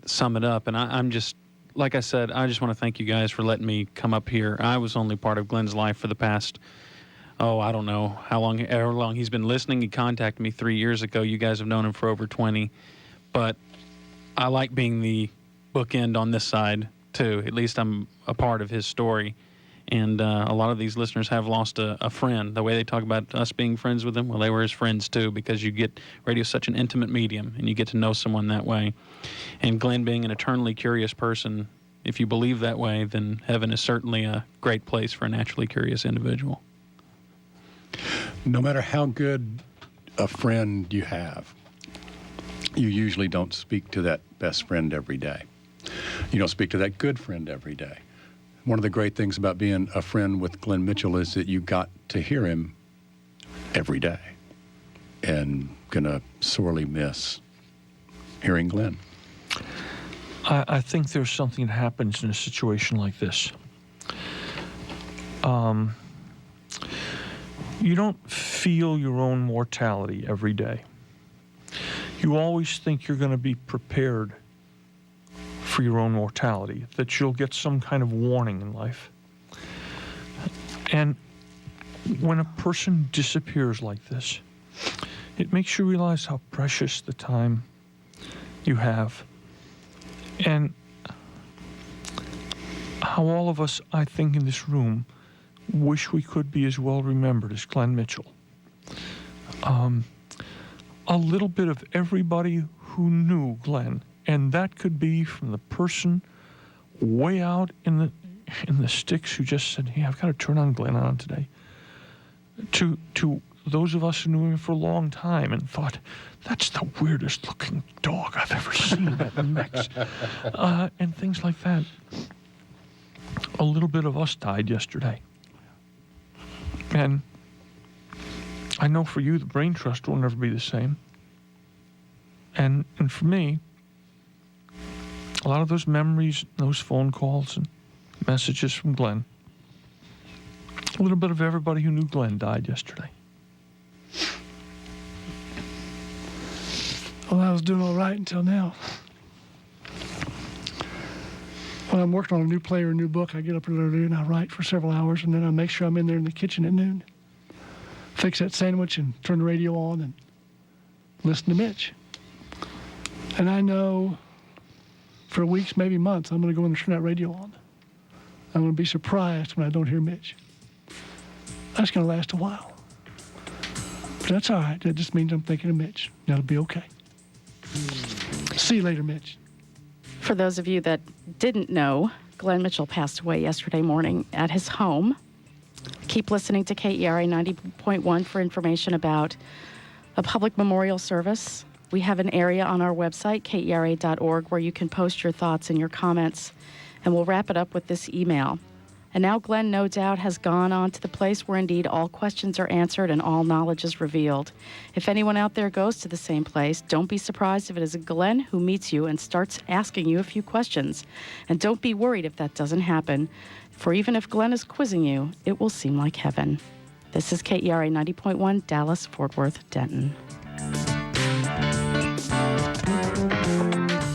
S7: sum it up, and I'm just, like I said, I just want to thank you guys for letting me come up here. I was only part of Glenn's life for the past, I don't know however long he's been listening. He contacted me 3 years ago. You guys have known him for over 20, but I like being the bookend on this side too. At least I'm a part of his story. And a lot of these listeners have lost a friend. The way they talk about us being friends with him, well, they were his friends too, because radio is such an intimate medium, and you get to know someone that way. And Glenn being an eternally curious person, if you believe that way, then heaven is certainly a great place for a naturally curious individual.
S6: No matter how good a friend you have, you usually don't speak to that best friend every day. You don't speak to that good friend every day. One of the great things about being a friend with Glenn Mitchell is that you got to hear him every day, and gonna sorely miss hearing Glenn.
S5: I think there's something that happens in a situation like this. You don't feel your own mortality every day. You always think you're going to be prepared for your own mortality, that you'll get some kind of warning in life. And when a person disappears like this, it makes you realize how precious the time you have, and how all of us, I think, in this room wish we could be as well remembered as Glenn Mitchell. A little bit of everybody who knew Glenn, and that could be from the person way out in the sticks who just said, "Hey, I've got to turn on Glenn on today," to those of us who knew him for a long time and thought, "That's the weirdest looking dog I've ever seen at the Mex," and things like that. A little bit of us died yesterday. And I know for you, the Brain Trust will never be the same. And for me, a lot of those memories, those phone calls and messages from Glenn, a little bit of everybody who knew Glenn died yesterday.
S4: Well, I was doing all right until now. When I'm working on a new play or a new book, I get up early and I write for several hours, and then I make sure I'm in there in the kitchen at noon. Fix that sandwich and turn the radio on and listen to Mitch. And I know for weeks, maybe months, I'm going to go in and turn that radio on. I'm going to be surprised when I don't hear Mitch. That's going to last a while. But that's all right. That just means I'm thinking of Mitch. That'll be okay. See you later, Mitch.
S3: For those of you that didn't know, Glenn Mitchell passed away yesterday morning at his home. Keep listening to KERA 90.1 for information about a public memorial service. We have an area on our website, kera.org, where you can post your thoughts and your comments. And we'll wrap it up with this email. And now Glenn, no doubt, has gone on to the place where indeed all questions are answered and all knowledge is revealed. If anyone out there goes to the same place, don't be surprised if it is Glenn who meets you and starts asking you a few questions. And don't be worried if that doesn't happen, for even if Glenn is quizzing you, it will seem like heaven. This is KERA 90.1, Dallas, Fort Worth, Denton.